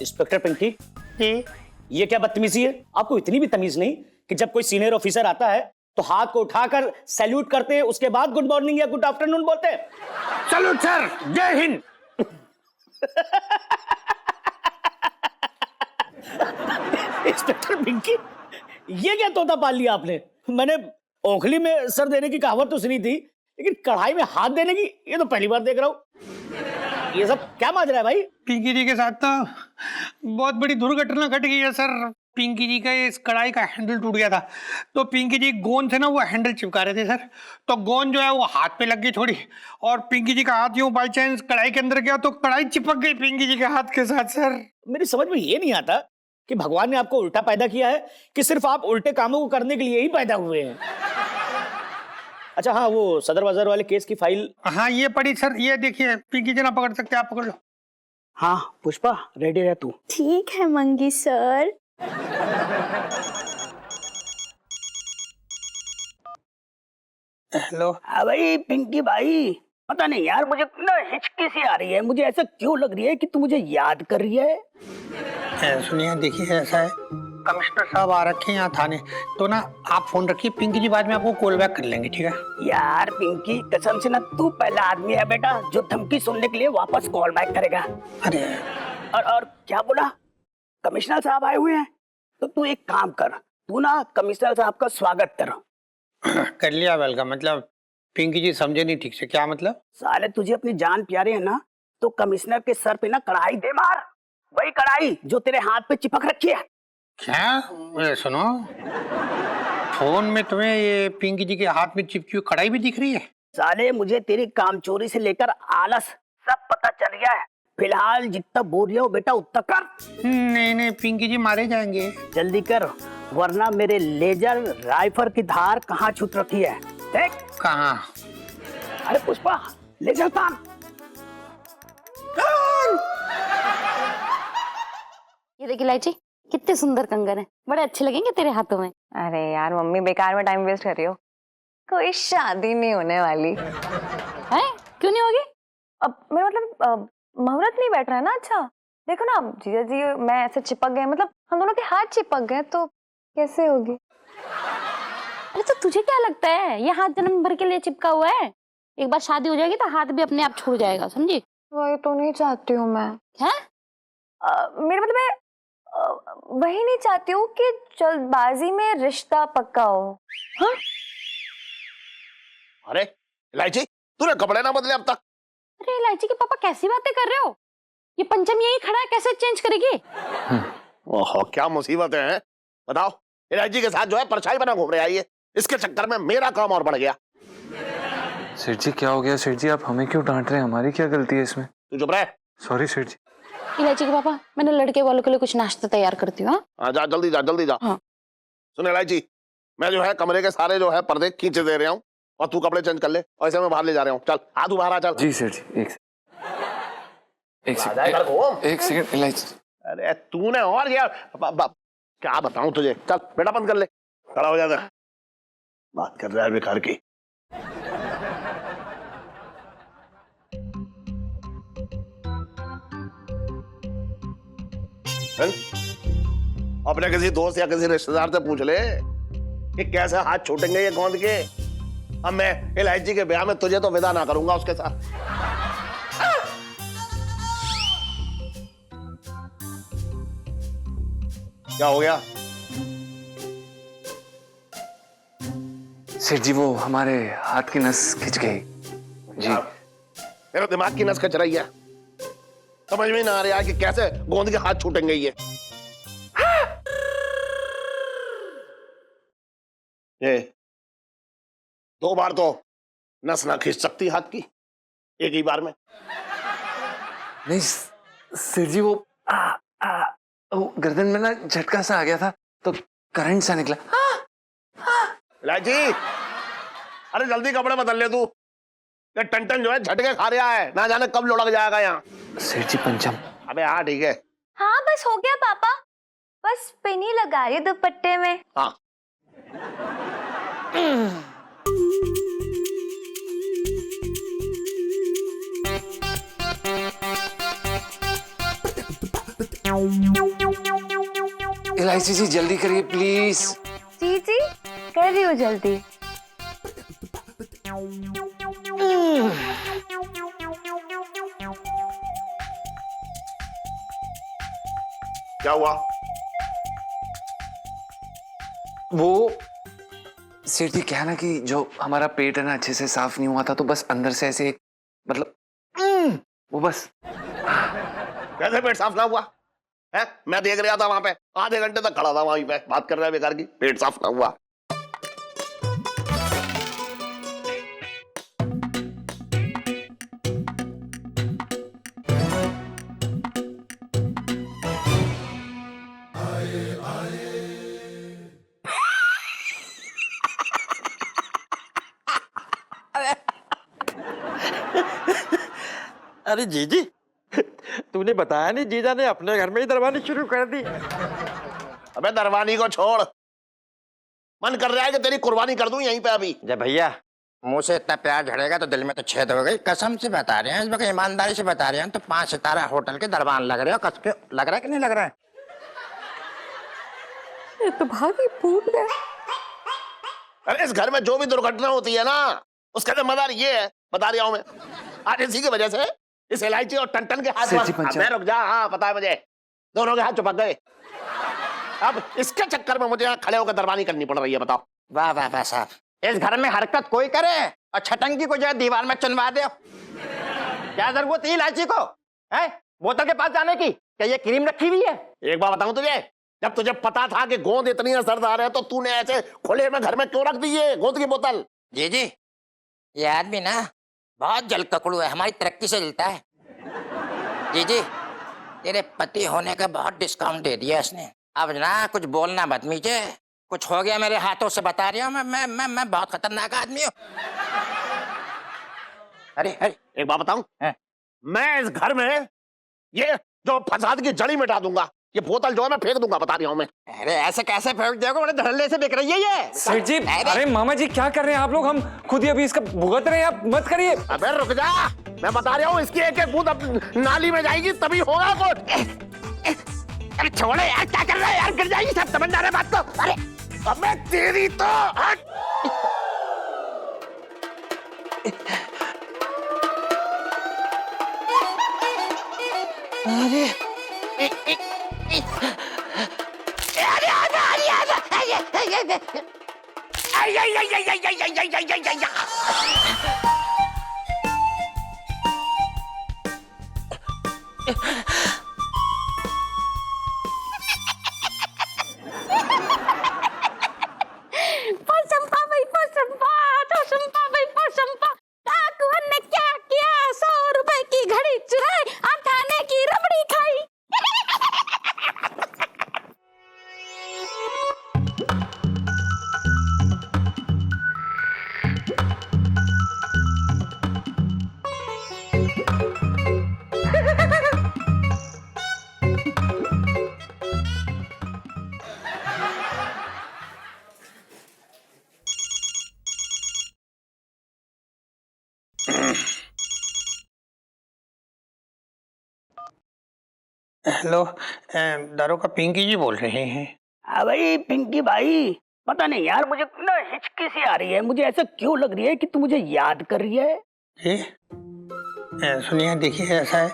Inspector Pinki, ji ये क्या बदतमीजी है? आपको इतनी भी तमीज नहीं कि जब कोई सीनियर ऑफिसर आता है तो हाथ को उठाकर सैल्यूट करते हैं, उसके बाद गुड मॉर्निंग या गुड आफ्टरनून बोलते हैं? सैल्यूट सर, जय हिंद। इंस्पेक्टर पिंकी, ये क्या तोता पाल लिया आपने? मैंने ओखली में सर देने की कहावत तो सुनी थी, लेकिन कढ़ाई में हाथ देने की ये तो पहली बार देख रहा हूँ। ये सब क्या माजरा है भाई? पिंकी जी के साथ तो बहुत बड़ी दुर्घटना घट गई है सर। पिंकी जी का इस कढ़ाई का हैंडल टूट गया था, तो पिंकी जी गोंद से ना वो हैंडल चिपका रहे थे सर, तो गोंद जो है वो हाथ पे लग गई थोड़ी, और पिंकी जी का हाथ यूं बाई चांस कढ़ाई के अंदर गया तो कढ़ाई चिपक गई पिंकी जी के हाथ के साथ सर। मेरी समझ में ये नहीं आता कि भगवान ने आपको उल्टा पैदा किया है कि सिर्फ आप उल्टे कामों को करने के लिए ही पैदा हुए हैं। अच्छा हाँ, वो सदर बाजार वाले केस की फाइल। हाँ ये पड़ी सर, ये देखिए पिंकी जी ना पकड़ सकते, आप पकड़ लो। हाँ पुष्पा, रेडी रह तू। ठीक है मंगी सर। हेलो। हाँ भाई पिंकी भाई, पता नहीं यार मुझे ना हिचकी सी आ रही है। मुझे ऐसा क्यों लग रही है कि तू मुझे याद कर रही है? सुनिए देखिए, ऐसा है कमिश्नर साहब आ रखे हैं यहाँ थाने, तो ना आप फोन रखिए, पिंकी जी बाद में आपको कॉल बैक कर लेंगे, ठीक है? यार पिंकी, कसम से ना तू पहला आदमी है बेटा जो धमकी सुनने के लिए वापस कॉल बैक करेगा। अरे और क्या बोला? कमिश्नर साहब आए हुए हैं? तो तू एक काम कर, तू ना कमिश्नर साहब का स्वागत कर। कर लिया वेलकम, मतलब पिंकी जी समझे नहीं ठीक से, क्या मतलब? साले तुझे अपनी जान प्यारे है ना, तो कमिश्नर के सर पे ना कढ़ाई दे मार, वही कढ़ाई जो तेरे हाथ पे चिपक रखी है। क्या? ये सुनो, फोन में तुम्हें ये पिंकी जी के हाथ में चिपकी हुई कढ़ाई भी दिख रही है? साले मुझे तेरी कामचोरी से लेकर आलस सब पता चल गया है। फिलहाल जितना बोल रहे हो बेटा उतना कर। नहीं नहीं, पिंकी जी मारे जाएंगे। जल्दी कर, वरना मेरे लेजर राइफल की धार कहाँ छूट रखी है देख। कहाँ? अरे पुष्पा, लेजर तान। ये देख इलायची, कितने सुंदर कंगन है, बड़े अच्छे लगेंगे तेरे हाथों में। अरे यार मम्मी, बेकार में टाइम वेस्ट कर रही हो, कोई शादी नहीं होने वाली है? क्यों नहीं होगी? अब मेरा मतलब मुहूर्त नहीं बैठ रहा है ना। अच्छा देखो ना, जीजा जी मैं ऐसे चिपक गए, मतलब हम दोनों के हाथ चिपक गए, तो कैसे होगी? अरे तो तुझे क्या लगता है ये हाथ जन्म भर के लिए चिपका हुआ है? एक बार शादी हो जाएगी तो हाथ भी अपने आप छूट जाएगा, समझी? वही तो नहीं चाहती हूँ मैं। है? मेरा मतलब मैं वही नहीं चाहती हूँ कि जल्दबाजी में रिश्ता पक्का हो। हाँ? अरे इलायची, तूने कपड़े ना बदले अब तक? अरे इलायची के पापा कैसी बातें कर रहे हो? ये पंचम यही खड़ा है, कैसे चेंज करेगी? ओहो, क्या मुसीबत है? बताओ, इलायची के साथ जो है परछाई बना घूम रहा है ये, इसके चक्कर में मेरा काम और बढ़ गया। सेठ जी क्या हो गया? सेठ जी आप हमें क्यों डांट रहे हैं? हमारी क्या गलती है इसमें? तू चुप रह। सॉरी सेठ जी। इलायची के पापा, मैंने लड़के वालों के लिए कुछ नाश्ता तैयार करती हूँ। जा जल्दी जा, जल्दी जा। हाँ। सुन इलायची, मैं जो है कमरे के सारे जो है पर्दे खींचे दे रहा हूँ और तू कपड़े चेंज कर ले, और ऐसे मैं बाहर ले जा रहा हूँ। चल आ, तू बाहर आ चल। जी सेठ जी, एक सेकंड इलायची। अरे तूने और क्या बताऊं तुझे? चल बेटा बंद कर ले, खड़ा हो जाता। बात कर रहा है बेकार की। अपने किसी दोस्त या किसी रिश्तेदार से पूछ ले कि कैसे हाथ छूटेंगे ये गोंद के। अब मैं इलायची के ब्याह में तुझे तो विदा ना करूंगा उसके साथ। क्या हो गया? सेठ जी वो हमारे हाथ की नस खिंच गई जी। मेरा दिमाग की नस खच रही है, समझ में ना आ रहा है कि कैसे गोंद के हाथ छूटेंगे ये 2 बार तो नस ना खींच सकती हाथ की एक ही बार में। नहीं सेठ जी वो गर्दन में ना झटका सा आ गया था तो करंट सा निकला। इलायची, अरे जल्दी कपड़े बदल ले तू, ये टन जो है झटके खा रहा है, ना जाने कब लुढ़क जाएगा यहाँ। सेठ जी पंचम। अबे हाँ ठीक है। हाँ बस हो गया पापा, बस पिन ही लगा रही दुपट्टे में। हाँ इलायची जी जल्दी करिए प्लीज। जी जी कर रही हूँ जल्दी। क्या हुआ? वो सेठ जी क्या है ना कि जो हमारा पेट है ना अच्छे से साफ नहीं हुआ था तो बस अंदर से ऐसे मतलब वो बस। कैसे पेट साफ ना हुआ है? मैं देख रहा था वहां पे, आधे घंटे तक खड़ा था वहीं पे, बात कर रहा है बेकार की, पेट साफ ना हुआ। अरे जीजी, तूने बताया नहीं जीजा ने अपने घर में ही दरबानी शुरू कर दी। अबे दरबानी को छोड़, मन कर रहा है कि तेरी कुर्बानी कर दूं यहीं पे अभी। जब भैया मुंह से इतना प्यार झड़ेगा तो दिल में तो छेद हो गई। कसम से बता रहे हैं, इस वक्त ईमानदारी से बता रहे हैं, तो 5 सितारा होटल के दरबान लग रहे हो। कस के लग रहा है कि नहीं लग रहा है? ये तो भाभी फूट गया। अरे इस घर में जो भी दुर्घटना होती है ना, उसका जिम्मेदार ये है, बता रहा हूं मैं। आज इसी की वजह से इस इलायची और टन के हाथ में रुक जा। हाँ पता है मुझे, दोनों के हाथ चिपक गए। अब इसके चक्कर में मुझे यहाँ खड़े होकर दरबानी करनी पड़ रही है, बताओ। वाह वाह वाह साहब, इस घर में हरकत कोई करे और छटंकी को जो है दीवार में चुनवा दे। क्या जरूरत है इलायची को है बोतल के पास जाने की? क्या ये क्रीम रखी हुई है? एक बात बताऊं तुझे, जब तुझे पता था कि गोंद इतनी असरदार है तो तूने ऐसे खुले में घर में क्यों रख दी है गोंद की बोतल? जी ये आदमी ना बहुत जल ककड़ू है, हमारी तरक्की से जलता है। जी तेरे पति होने का बहुत डिस्काउंट दे दिया इसने। अब ना कुछ बोलना मत मीचे, कुछ हो गया मेरे हाथों से बता रही हूँ। मैं बहुत खतरनाक आदमी हूँ। अरे एक बात बताऊं, हाँ। मैं इस घर में ये जो फसाद की जड़ी मिटा दूंगा, ये बोतल जो है मैं फेंक दूंगा, बता रहा हूं मैं। अरे ऐसे कैसे फेंक दोगे? बड़े धड़ल्ले से बिक रही है ये। सेठ जी अरे मामा जी क्या कर रहे हैं आप लोग? हम खुद ही अभी इसका भुगत रहे हैं, आप मत करिए। अबे रुक जा, मैं बता रहा हूँ, इसकी एक बूंद अब नाली में जाएगी तभी होगा कुछ। अरे छोड़ो यार, क्या कर रहा है यार? गिर जाएगी सब, समझ आ रहा है बात तो। अरे अबे तेरी तो हट। पोसंपा भाई पोसंपा, पोसंपा भाई पोसंपा। डाकुअन ने क्या किया? 100 रुपए की घड़ी चुराई, अठाने की रबड़ी खाई। हेलो, दारोगा पिंकी जी बोल रहे हैं? हाँ भाई पिंकी भाई, पता नहीं यार, मुझे ना हिचकी सी आ रही है। मुझे ऐसा क्यों लग रही है कि तू मुझे याद कर रही है। सुनिए, देखिए ऐसा है,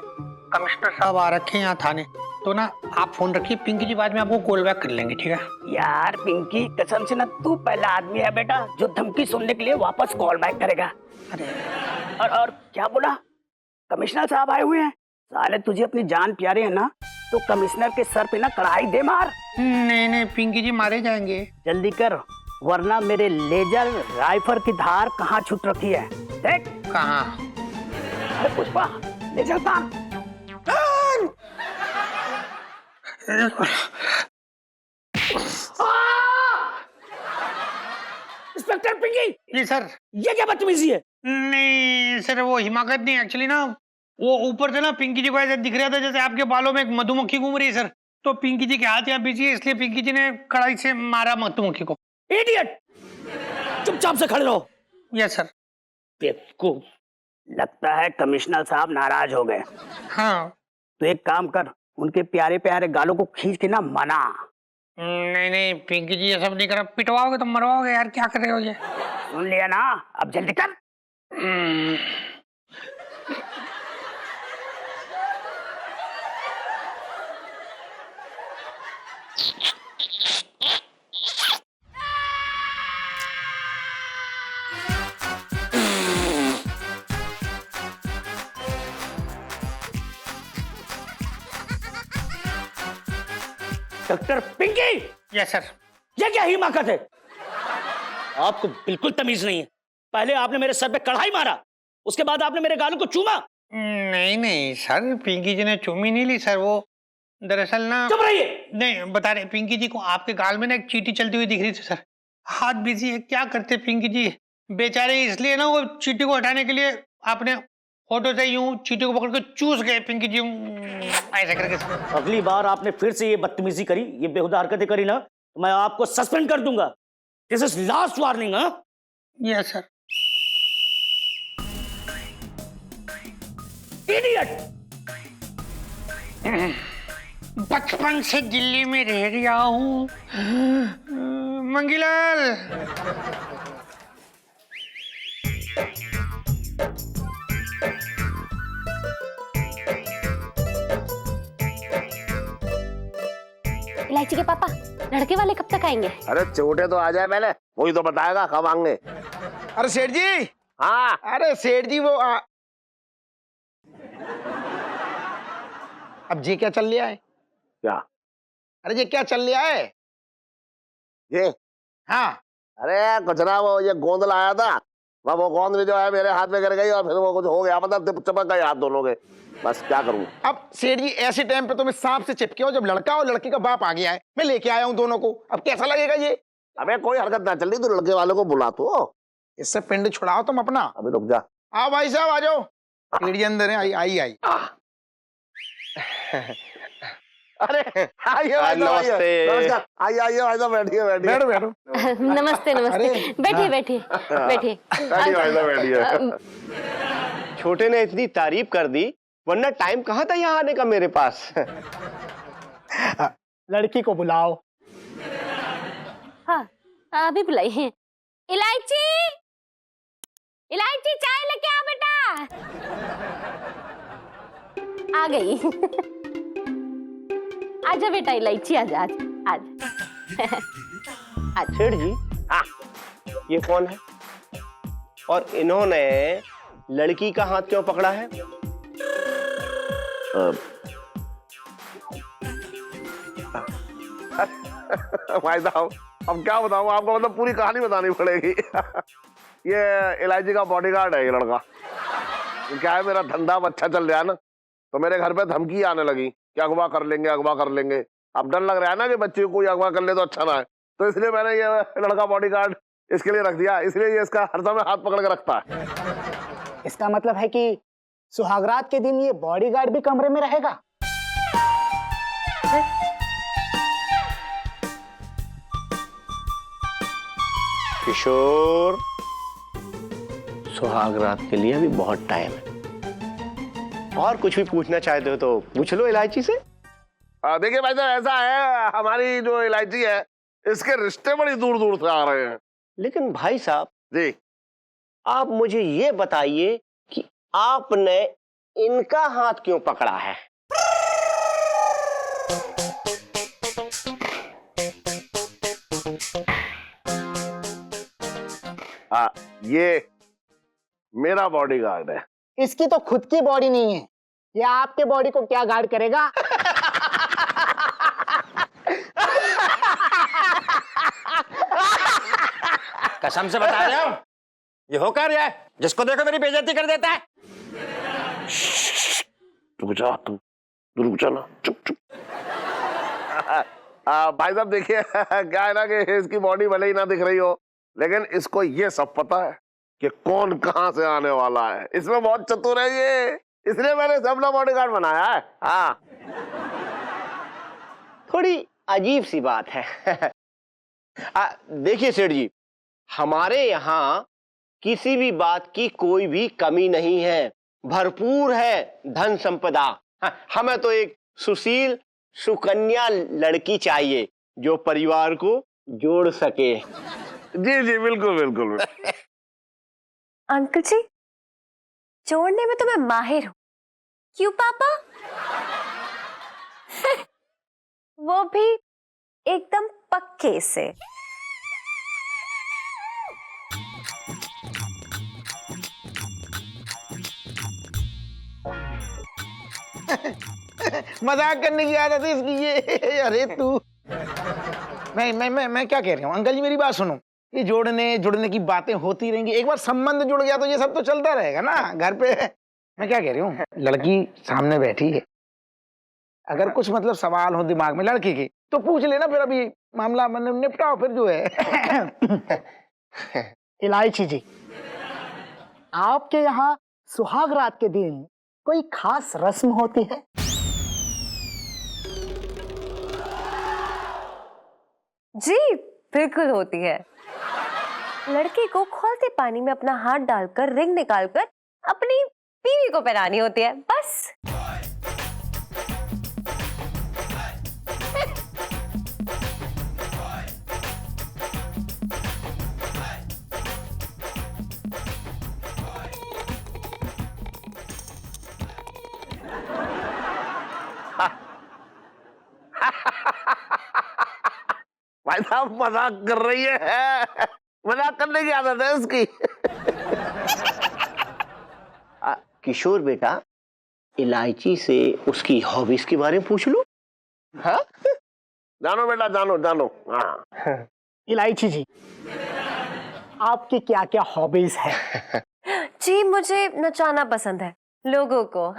कमिश्नर साहब आ रखे हैं यहाँ थाने, तो ना आप फोन रखिए, पिंकी जी बाद में आपको कॉल बैक कर लेंगे, ठीक है? यार पिंकी, कसम से ना, तू पहला आदमी है बेटा जो धमकी सुनने के लिए वापस कॉल बैक करेगा। अरे और क्या बोला? कमिश्नर साहब आए हुए हैं? साले तुझे अपनी जान प्यारे है ना, तो कमिश्नर के सर पे ना कढ़ाई दे मार। नहीं नहीं, पिंकी जी मारे जाएंगे। जल्दी कर, वरना मेरे लेजर राइफल की धार कहाँ छूट रखी है देख। कहाँ? अरे पुष्पा, लेजर धार। इंस्पेक्टर पिंकी। जी सर। ये क्या बदतमीजी है? नहीं सर, वो हिमाकत नहीं, एक्चुअली ना वो ऊपर से ना पिंकी जी को ऐसे दिख रहा था जैसे आपके बालों में एक मधुमक्खी घूम रही है सर, तो पिंकी जी के हाथ यहाँ पीछे, इसलिए पिंकी जी ने कड़ाई से मारा मधुमक्खी को। इडियट, चुपचाप से खड़े रहो। Yes sir. बेवकूफ, लगता है कमिश्नर साहब नाराज हो गए। हाँ। तो एक काम कर, उनके प्यारे प्यारे गालों को खींच के ना मना। नहीं नहीं पिंकी जी, ये सब नहीं करा, पिटवाओगे तो मरवाओगे यार, क्या कर रहे हो ये? सुन लिया ना, अब जल्दी कर। डॉक्टर पिंकी। Yes sir. ये क्या हिमाकत है? आपको बिल्कुल तमीज नहीं है। पहले आपने मेरे सर पे कढ़ाई मारा, उसके बाद आपने मेरे गालों को चूमा। नहीं नहीं सर, पिंकी जी ने चूमी नहीं ली सर, वो दरअसल ना। चुप रहिए। नहीं बता रहे, पिंकी जी को आपके गाल में ना एक चींटी चलती हुई दिख रही थी सर, हाथ बिजी है, क्या करते पिंकी जी बेचारे, इसलिए ना वो चींटी को हटाने के लिए आपने फोटो से यूं चींटी को पकड़ के चूस गए पिंकी जी ऐसे करके सर। अगली बार आपने फिर से ये बदतमीजी करी, ये बेहुदा हरकतें करी ना, तो मैं आपको सस्पेंड कर दूंगा। This is last warning. हाँ यस सर। इडियट। बचपन से दिल्ली में रह रहा हूँ मंगीलाल। इलायची के पापा, लड़के वाले कब तक आएंगे? अरे छोटे तो आ जाए पहले, वही तो बताएगा कब आएंगे। अरे सेठ जी। हाँ। अरे सेठ जी, वो अब ये क्या चल लिया है? क्या? अरे ये क्या चल लिया है? ये? हाँ। अरे कुछ ना, वो ये गोंद लाया था, वो गोंद भी जो है मेरे हाथ में गिर गई और फिर वो कुछ हो गया, मतलब चमक गए हाथ दोनों के, बस क्या करूं। अब सेठ जी ऐसे टाइम पे तो मैं सांप से चिपके हो, जब लड़का और लड़की का बाप आ गया है, मैं लेके आया हूं दोनों को, अब कैसा लगेगा ये? अबे कोई हरकत ना चल रही तो लड़के वालों को बुला, तो इससे पिंड छुड़ाओ तुम अपना। अभी रुक जा। आओ भाई साहब, आ जाओ। सीढ़ी अंदर है, आई आई आई। अरे आइए भाई साहब, आइए। नमस्कार। आइए आइए भाई साहब, बैठिए बैठिए। बैठो बैठो। नमस्ते नमस्ते, बैठिए बैठिए बैठिए। बैठिए भाई साहब, बैठिए। छोटे ने इतनी तारीफ कर दी, वरना टाइम कहाँ था यहाँ आने का मेरे पास। लड़की को बुलाओ। हाँ अभी बुलाइए। इलायची, इलायची चाय लेके आ बेटा। आ गई। आजा बेटा, इलायची आजा आज आज। सेठ जी, हाँ। ये कौन है और इन्होंने लड़की का हाथ क्यों पकड़ा है? भाई साहब अब क्या बताऊं आपको, मतलब पूरी कहानी बतानी पड़ेगी। ये इलायची का बॉडीगार्ड है ये लड़का। क्या है, मेरा धंधा अच्छा चल रहा है ना, तो मेरे घर पे धमकी आने लगी कि अगवा कर लेंगे, अगवा कर लेंगे। अब डर लग रहा है ना कि बच्चे को कोई अगवा कर ले तो अच्छा ना है, तो इसलिए मैंने ये लड़का बॉडीगार्ड इसके लिए रख दिया, इसलिए ये इसका हर समय हाथ पकड़ के रखता है। इसका मतलब है कि सुहागरात के दिन ये बॉडीगार्ड भी कमरे में रहेगा। किशोर, सुहागरात के लिए अभी बहुत टाइम है, और कुछ भी पूछना चाहते हो तो पूछ लो इलायची से। देखिए भाई साहब, ऐसा है, हमारी जो इलायची है इसके रिश्ते बड़ी दूर दूर से आ रहे हैं। लेकिन भाई साहब जी, आप मुझे ये बताइए कि आपने इनका हाथ क्यों पकड़ा है? ये मेरा बॉडीगार्ड है। इसकी तो खुद की बॉडी नहीं है, ये आपके बॉडी को क्या गार्ड करेगा? कसम से बता रहा हूं, ये होकर है जिसको देखो मेरी बेइज्जती कर देता है। रुक जा, तू रुक जा ना, चुप चुप। भाई साहब देखिए, क्या है ना कि इसकी बॉडी भले ही ना दिख रही हो, लेकिन इसको ये सब पता है कि कौन कहां से आने वाला है। इसमें बहुत चतुर है ये, इसलिए मैंने सब अपना बॉडीगार्ड बनाया है। हाँ, थोड़ी अजीब सी बात है। देखिए सेठ जी, हमारे यहाँ किसी भी बात की कोई भी कमी नहीं है, भरपूर है धन संपदा। हमें तो एक सुशील सुकन्या लड़की चाहिए जो परिवार को जोड़ सके। जी जी, बिल्कुल बिल्कुल। अंकल जी, जोड़ने में तो मैं माहिर हूँ। क्यों पापा? वो भी एकदम पक्के से। मजाक करने की आदत है इसकी ये। अरे तू, मैं क्या कह रहा हूँ अंकल जी, मेरी बात सुनो। ये जोड़ने जुड़ने की बातें होती रहेंगी, एक बार संबंध जुड़ गया तो ये सब तो चलता रहेगा ना घर पे। मैं क्या कह रही हूँ, लड़की सामने बैठी है, अगर कुछ मतलब सवाल हो दिमाग में लड़की के तो पूछ लेना, फिर अभी मामला निपटाओ फिर जो है। इलायची जी, आपके यहाँ सुहाग रात के दिन कोई खास रस्म होती है? जी बिल्कुल होती है। लड़के को खौलते पानी में अपना हाथ डालकर रिंग निकालकर अपनी बीवी को पहनानी होती है, बस। भाई साहब मजाक कर रही है, मजाक करने की आदत है उसकी। किशोर बेटा, इलायची से उसकी हॉबीज के बारे में पूछ लो। हाँ? जानो बेटा, जानो जानो। हाँ, इलायची जी, आपकी क्या क्या हॉबीज है? जी मुझे नचाना पसंद है लोगों को।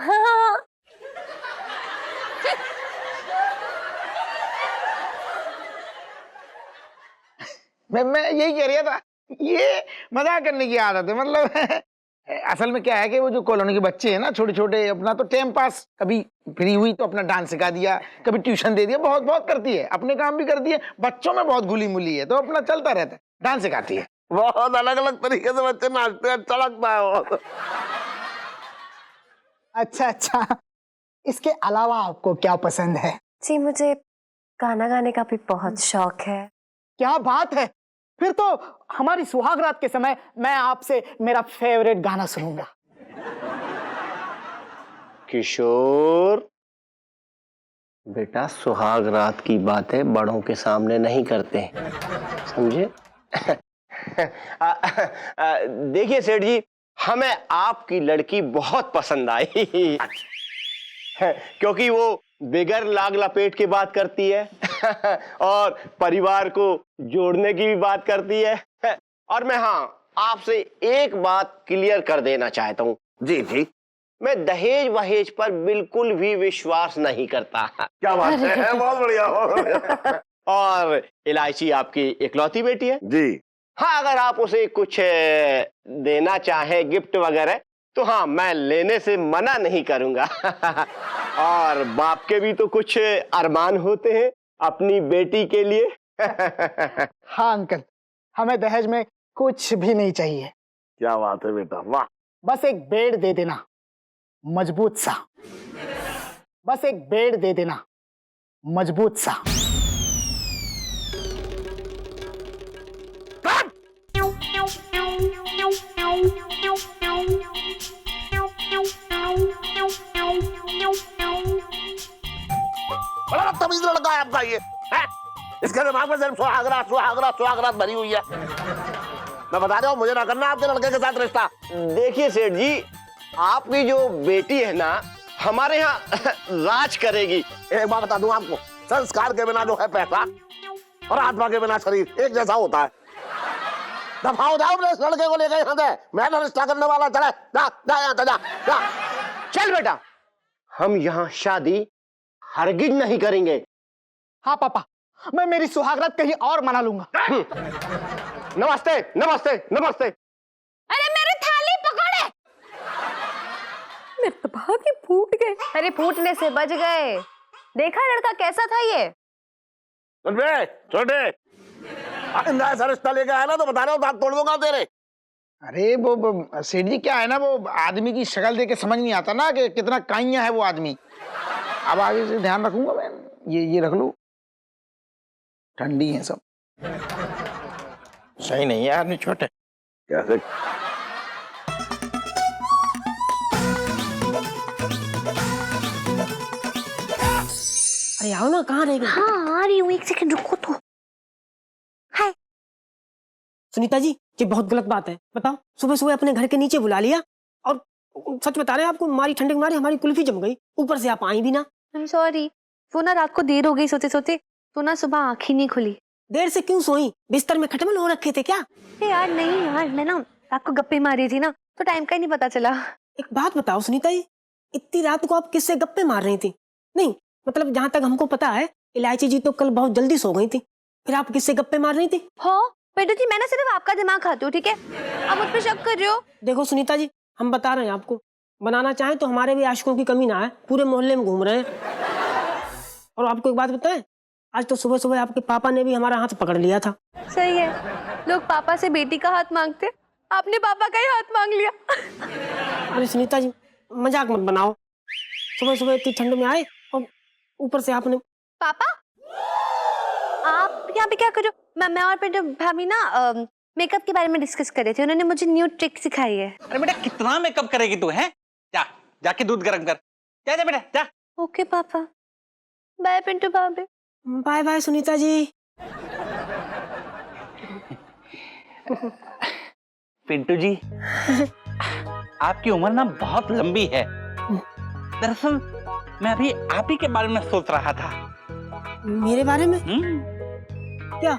मैं यही कह रहा था, ये मजाक करने की आदत है। मतलब असल में क्या है कि वो जो कॉलोनी के बच्चे हैं ना, छोटे छोटे, अपना तो टाइम पास, कभी फ्री हुई तो अपना डांस सिखा दिया, कभी ट्यूशन दे दिया, बहुत बहुत करती है, अपने काम भी करती है, बच्चों में बहुत घुली मुली है, तो अपना चलता रहता है, डांस सिखाती है। बहुत अलग अलग तरीके से बच्चे नाचते हैं, अच्छा लगता है वो। अच्छा, इसके अलावा आपको क्या पसंद है? जी मुझे गाना गाने का भी बहुत शौक है। क्या बात है, फिर तो हमारी सुहाग रात के समय मैं आपसे मेरा फेवरेट गाना सुनूंगा। किशोर बेटा, सुहाग रात की बातें बड़ों के सामने नहीं करते, समझे? देखिए सेठ जी, हमें आपकी लड़की बहुत पसंद आई, क्योंकि वो बिगर लाग लपेट के बात करती है और परिवार को जोड़ने की भी बात करती है। और मैं आपसे एक बात क्लियर कर देना चाहता हूँ। जी जी, मैं दहेज वहेज पर बिल्कुल भी विश्वास नहीं करता। क्या बात है, बहुत बढ़िया, बहुत बढ़िया। और इलायची आपकी इकलौती बेटी है जी। हाँ, अगर आप उसे कुछ देना चाहें गिफ्ट वगैरह, तो हाँ, मैं लेने से मना नहीं करूंगा। और बाप के भी तो कुछ अरमान होते हैं अपनी बेटी के लिए। हाँ अंकल, हमें दहेज में कुछ भी नहीं चाहिए। क्या बात है बेटा, वाह। बस एक बेड दे देना, मजबूत सा। बस एक बेड दे देना, मजबूत सा। दिमाग में सिर्फ सुहागरात सुहागरात सुहागरात भरी हुई है। मैं बता रहा हूँ, मुझे ना करना आपके लड़के के साथ रिश्ता। देखिए सेठ जी, आपकी जो बेटी है ना, हमारे यहाँ राज करेगी। एक बात बता दूं आपको, संस्कार के बिना जो है पैसा और आत्मा के बिना शरीर एक जैसा होता है। दफा हो जाओ अपने इस लड़के को लेकर यहाँ से, मैं ना रिश्ता करने वाला। चले जा जा यहाँ से, जा जा। चल बेटा, हम यहाँ शादी हरगिज नहीं करेंगे। हाँ पापा, मैं मेरी सुहागरात कहीं और मना लूंगा। नमस्ते नमस्ते नमस्ते। अरे मेरी थाली पकड़े। मेरे तो भाग ही फूट गए। अरे फूटने से बच गए। देखा लड़का कैसा था ये? सुन बे छोटे, आइंदा ऐसा रिश्ता लेके आया ना तो बता रहा हूँ दांत तोड़ दूंगा तेरे। अरे वो सेठ जी क्या है ना, वो आदमी की शक्ल देख के समझ नहीं आता ना कि कितना काइया है वो आदमी। अब आगे से ध्यान रखूंगा मैं। ये रख लूं, ठंडी है सब। सही नहीं है आदमी छोटे। कैसे अरे आओ ना, कहाँ रह गए? हाँ आ रही हूँ, एक सेकंड रुको तो। हाय सुनीता जी, ये बहुत गलत बात है। बताओ, सुबह सुबह अपने घर के नीचे बुला लिया, और सच बता रहे हैं आपको, मारी ठंडी मारी हमारी कुल्फी जम गई, ऊपर से आप आई भी ना। आई एम सॉरी, वो ना रात को देर हो गई सोते सोते, तो ना सुबह आँख ही नहीं खुली। देर से क्यों सोई? बिस्तर में खटमल हो रखे थे क्या? अरे यार नहीं यार, मैं ना आपको गप्पे मारी थी ना, तो टाइम का ही नहीं पता चला। एक बात बताओ सुनीता जी, इतनी रात को आप किससे गप्पे मार रही थी? नहीं मतलब जहाँ तक हमको पता है, इलायची जी तो कल बहुत जल्दी सो गई थी, फिर आप किससे गप्पे मार रही थी? हाँ बेटू जी, मैं ना सिर्फ आपका दिमाग खाती हूँ, ठीक है? आप मुझ पे शक कर रहे हो। देखो सुनीता जी, हम बता रहे हैं आपको, बनाना चाहें तो हमारे भी आशिकों की कमी ना है, पूरे मोहल्ले में घूम रहे हैं। और आपको एक बात बताएं, आज तो सुबह सुबह आपके पापा ने भी हमारा हाथ पकड़ लिया था। सही है, लोग पापा से बेटी का हाथ मांगते, आपने पापा का ही हाथ मांग लिया। अरे सुनीता जी, मजाक मत बनाओ। सुबह सुबह इतनी ठंड में आए और ऊपर से आपने। पापा आप यहाँ पे क्या कर रहे हो? मैं और बेटा भाभी ना मेकअप के बारे में डिस्कस कर रहे थे, उन्होंने मुझे न्यू ट्रिक सिखाई है। अरे बेटा कितना मेकअप करेगी तू है? जा जाके दूध गर्म कर। जा जा बेटा जा। ओके पापा, बाय पिंटू भाभी। बाय बाय सुनीता जी। पिंटू जी, आपकी उम्र ना बहुत लंबी है। दरअसल मैं अभी आप ही के बारे में सोच रहा था। मेरे बारे में? क्या?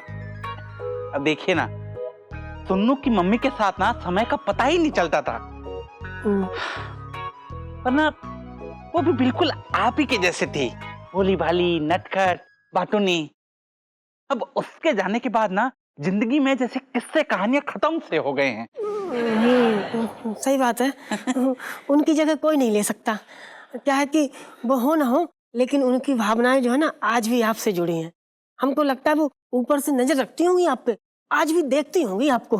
अब देखिए ना, सुन्नू की मम्मी के साथ ना समय का पता ही नहीं चलता था, पर ना वो भी बिल्कुल आप ही के जैसे थी, भोली भाली, नटखट, बातूनी। अब उसके जाने के बाद ना जिंदगी में जैसे किस्से कहानियां खत्म से हो गए हैं। सही बात है। उनकी जगह कोई नहीं ले सकता। क्या है कि वो हो ना हो, लेकिन उनकी भावनाएं जो है ना आज भी आपसे जुड़ी हैं। हमको लगता है वो ऊपर से नजर रखती होंगी आप पे, आज भी देखती होंगी आपको।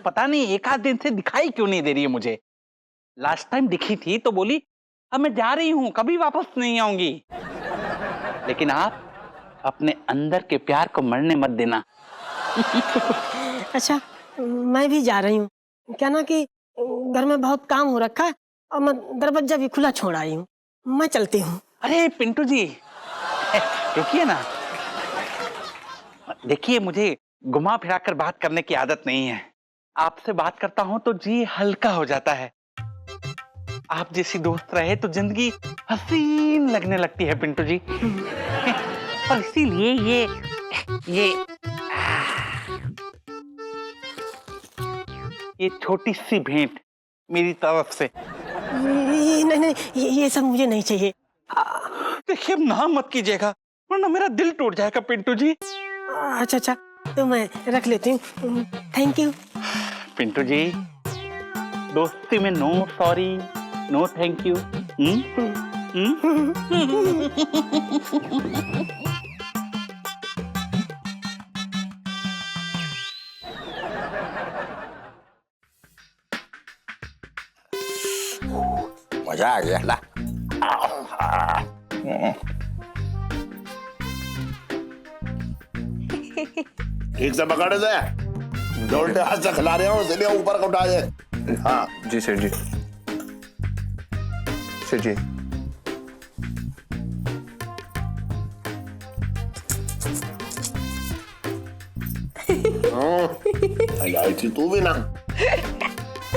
पता नहीं एक आध दिन से दिखाई क्यों नहीं दे रही है मुझे। लास्ट टाइम दिखी थी तो बोली अब मैं जा रही हूँ, कभी वापस नहीं आऊंगी। लेकिन आप अपने अंदर के प्यार को मरने मत देना। अच्छा, मैं भी जा रही हूँ। क्या ना कि घर में बहुत काम हो रखा है और मैं दरवाजा भी खुला छोड़ आई हूँ। मैं चलती हूँ। अरे पिंटू जी रुकिए ना। देखिए, मुझे घुमा फिरा कर बात करने की आदत नहीं है। आपसे बात करता हूँ तो जी हल्का हो जाता है। आप जैसी दोस्त रहे तो जिंदगी हसीन लगने लगती है पिंटू जी। और इसीलिए ये छोटी सी भेंट मेरी तरफ से। नहीं, ये सब मुझे नहीं चाहिए। देखिए नाम मत कीजिएगा वरना मेरा दिल टूट जाएगा पिंटू जी। अच्छा, तो मैं रख लेती हूँ। Thank you. पिंटू जी, दोस्ती में no sorry, no thank you. मजा आ गया ला। ठीक से पकड़ दे, जो उल्टे हाथ से खिला रहे हो इसलिए ऊपर उठा दे। हाँ जी सेठ जी। सेठ जी, इलायची तू भी ना।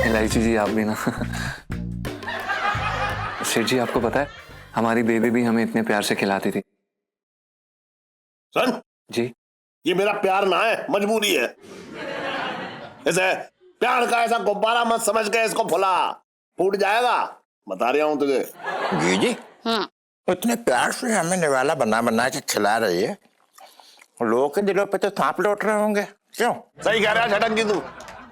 इलायची जी आप भी ना। सेठ जी आपको पता है हमारी बेबी भी हमें इतने प्यार से खिलाती थी। सुन, जी ये मेरा प्यार ना है, मजबूरी है। इसे प्यार का ऐसा गुब्बारा मत समझ के इसको फुला, फूट जाएगा। बता रहा हूं तुझे। जी जी इतने प्यार से हमें निवाला बना बना के खिला रही है, लोगों के दिलों पे तो सांप लौट रहे होंगे। क्यों? सही कह रहा है छटंकी तू।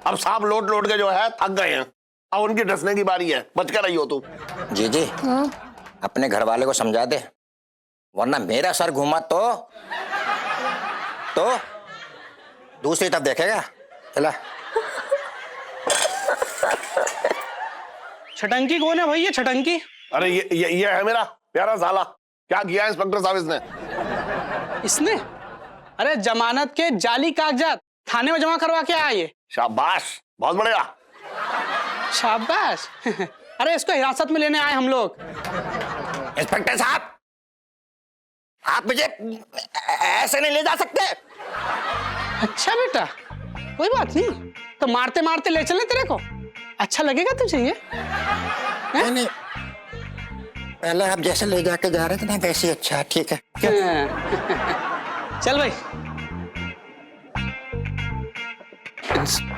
अब सांप लौट लौट के जो है थक गए हैं, अब उनकी डसने की बारी है। बच कर रही हो तू। जी जी अपने घर वाले को समझा दे, वरना मेरा सर घूमा तो दूसरी तरफ देखेगा। चला। छटंकी कौन है भाई? ये छटंकी? अरे ये है मेरा प्यारा साला। क्या किया इंस्पेक्टर साहब इसने? इसने? अरे जमानत के जाली कागजात थाने में जमा करवा के आया ये। शाबाश, बहुत बढ़िया। शाबाश। अरे इसको हिरासत में लेने आए हम लोग। इंस्पेक्टर साहब, आप मुझे ऐसे नहीं ले जा सकते। अच्छा बेटा, कोई बात नहीं, तो मारते मारते ले चले तेरे को। अच्छा लगेगा तुझे ये? नहीं, पहले आप जैसे ले जाके जा रहे थे ना वैसे ही अच्छा। ठीक है। चल भाई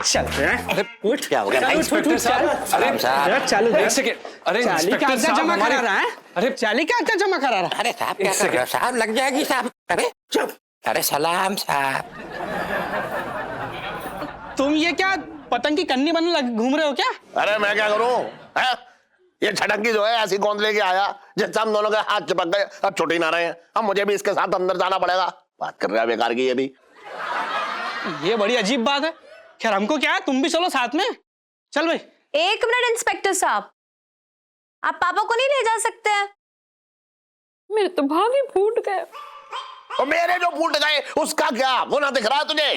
चल। अरे उठ, क्या हो गया? चल, उठ, उठ, चल। अरे साहब, चालू एक सेकेंड। अरे चाली का इंस्पेक्टर साहब जमा हमारे करा रहा है। अरे चाली का जमा करा रहा है। अरे साहब क्या कर रहे हो? साहब लग जाएगी साहब। अरे चुप। अरे सलाम साहब। तुम ये क्या पतंग की कन्नी बनने घूम रहे हो क्या? अरे मैं क्या करूं? है? ये छटंकी जो है ऐसी गोंद लेके आया जिससे हम दोनों के हाथ चिपक गए। अब छुट्टी ना रहे हैं, अब मुझे भी इसके साथ अंदर जाना पड़ेगा। बात कर रहा है बेकार की ये भी। ये बड़ी अजीब बात है। खैर हमको क्या है, तुम भी चलो साथ में। चल भाई। एक मिनट इंस्पेक्टर साहब, आप पापा को नहीं ले जा सकते हैं? मेरे तो भाग ही फूट गए। और मेरे जो फूट गए उसका क्या? वो ना दिख रहा है तुझे?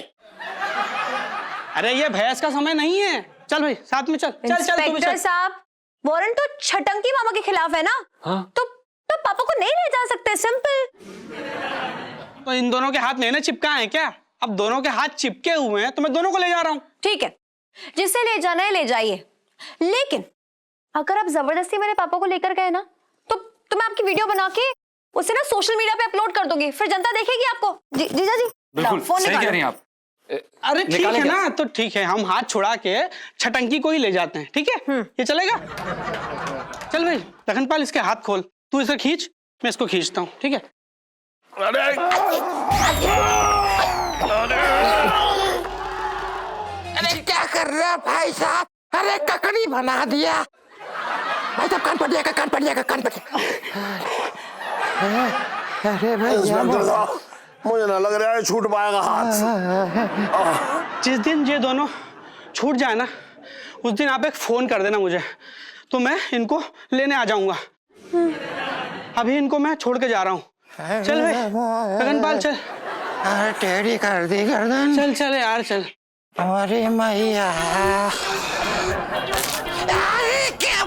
अरे ये भैंस का समय नहीं है। चल भाई साथ में चल। चल चल तू भी इंस्पेक्टर चल। साहब, वारंट तो छटंकी मामा के खिलाफ है ना? हाँ। तो पापा को नहीं ले जा सकते, सिंपल। तो इन दोनों के हाथ मैंने चिपकाए हैं क्या? अब दोनों के हाथ चिपके हुए हैं तो मैं दोनों को ले जा रहा हूँ। ठीक है, जिसे ले जाना है ले जाइए, लेकिन अगर आप जबरदस्ती मेरे पापा को लेकर गए ना तो मैं आपकी वीडियो बना के उसे ना सोशल मीडिया पे अपलोड कर दूंगी, फिर जनता देखेगी आपको। जीजा जी बिल्कुल फोन सही कह रही हैं आप। अरे ठीक है ना, तो ठीक है, हम हाथ छुड़ा के छटंकी को ही ले जाते हैं। ठीक है, ये चलेगा? चल भाई लखनपाल, इसके हाथ खोल, तू इसे खींच, मैं इसको खींचता हूँ। ठीक है? अरे क्या कर रहे हो भाई साहब? अरे ककड़ी बना दिया भाई साहब। कान पड़ जाएगा, कान पड़ जाएगा, कान पड़ जाएगा। अरे भाई मुझे ना लग रहा है छूट पाएगा हाथ। जिस दिन ये दोनों छूट जाए ना उस दिन आप एक फोन कर देना मुझे, तो मैं इनको लेने आ जाऊंगा। अभी इनको मैं छोड़ के जा रहा हूँ। चल भाई गगनपाल चल। अरे टेढ़ी कर दी गर्दन। चल चल यार चल। अरे मैया, अरे क्या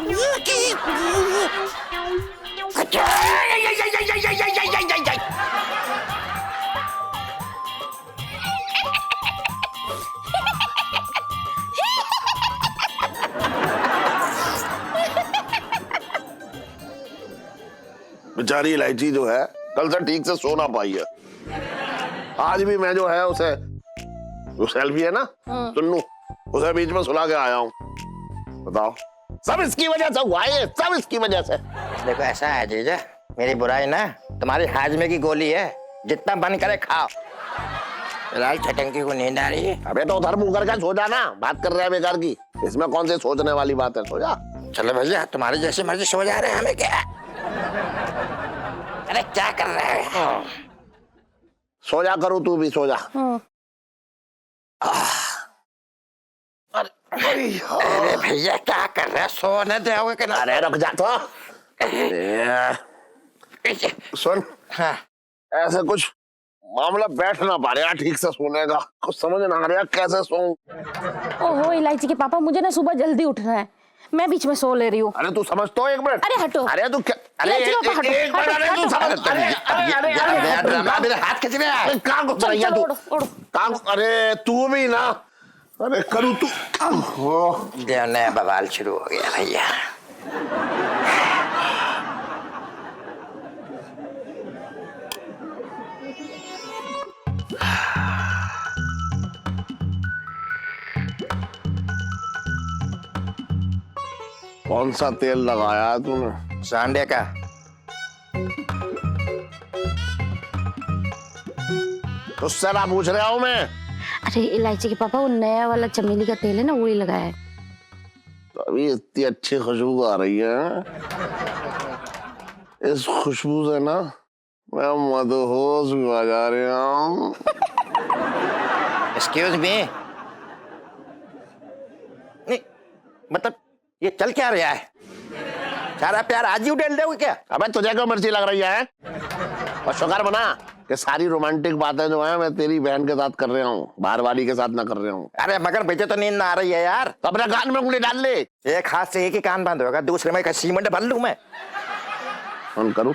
बेचारी इलायची जो है कल से ठीक से सो ना पाई है। आज भी मैं जो है उसे, जो सेल्फी है ना चुन्नू, उसे बीच में सुला के आया हूँ। बताओ, सब इसकी वजह से हुआ है, सब इसकी वजह से। देखो ऐसा है जीजा, मेरी बुराई ना तुम्हारी हाजमे की गोली है, जितना बन करे खाओ। फिलहाल छटंकी को नींद आ रही है। अबे तो उधर मुंह करके सो जाना, बात कर रहा है बेकार की। इसमें कौन सी सोचने वाली बात है? सो जा। चलो भैया, तुम्हारी जैसी मर्जी सो जा रहे हैं, हमें क्या? अरे क्या कर रहे हैं? सो जा करूँ, तू भी सो जा। अरे भैया क्या कर रहे हैं? सोने दोगे कि ना? अरे रुक जा तो। सुन, हाँ। ऐसे कुछ मामला बैठ ना पा रहा ठीक से सोने का, कुछ समझ ना आ रहा कैसे सोऊं। ओहो इलायची के पापा, मुझे ना सुबह जल्दी उठना है, मैं बीच में सो ले रही हूँ। अरे तू समझ तो एक मिनट। अरे हटो। अरे तू क्या? अरे इलायची के पापा, हटो, एक मिनट, अरे तू समझ। अरे अरे अरे मेरे हाथ खींच रहे हैं। कहाँ घुस रही है तू? कहाँ? अरे तू भी ना अरे करूँ तू नया बवाल शुरू हो गया भैया। कौन सा तेल लगाया है तूने? सांडे का। उससे ना पूछ रहा हूँ मैं। अरे इलायची के पापा, वो नया वाला चमेली का तेल है ना, वही लगाया है। तभी इतनी अच्छी खुशबू आ रही है। इस खुशबू से ना मैं मदहोश हुआ जा रहा हूँ। एक्सक्यूज मी, नहीं मतलब ये चल क्या रहा है? सारा प्यार आज ही उड़ेल दोगे क्या? अबे तुझे क्यों मिर्ची लग रही है? और शुक्र बना कि सारी रोमांटिक बातें जो है मैं तेरी बहन के साथ कर रहा हूँ, बाहर वाली के साथ ना कर रहा हूँ। अरे मगर मुझे तो नींद ना आ रही है यार। तो अपने कान में उंगली डाल ले। एक हाथ से एक ही कान बंद होगा, दूसरे में सीमेंट भर लूं मैं। फोन करूँ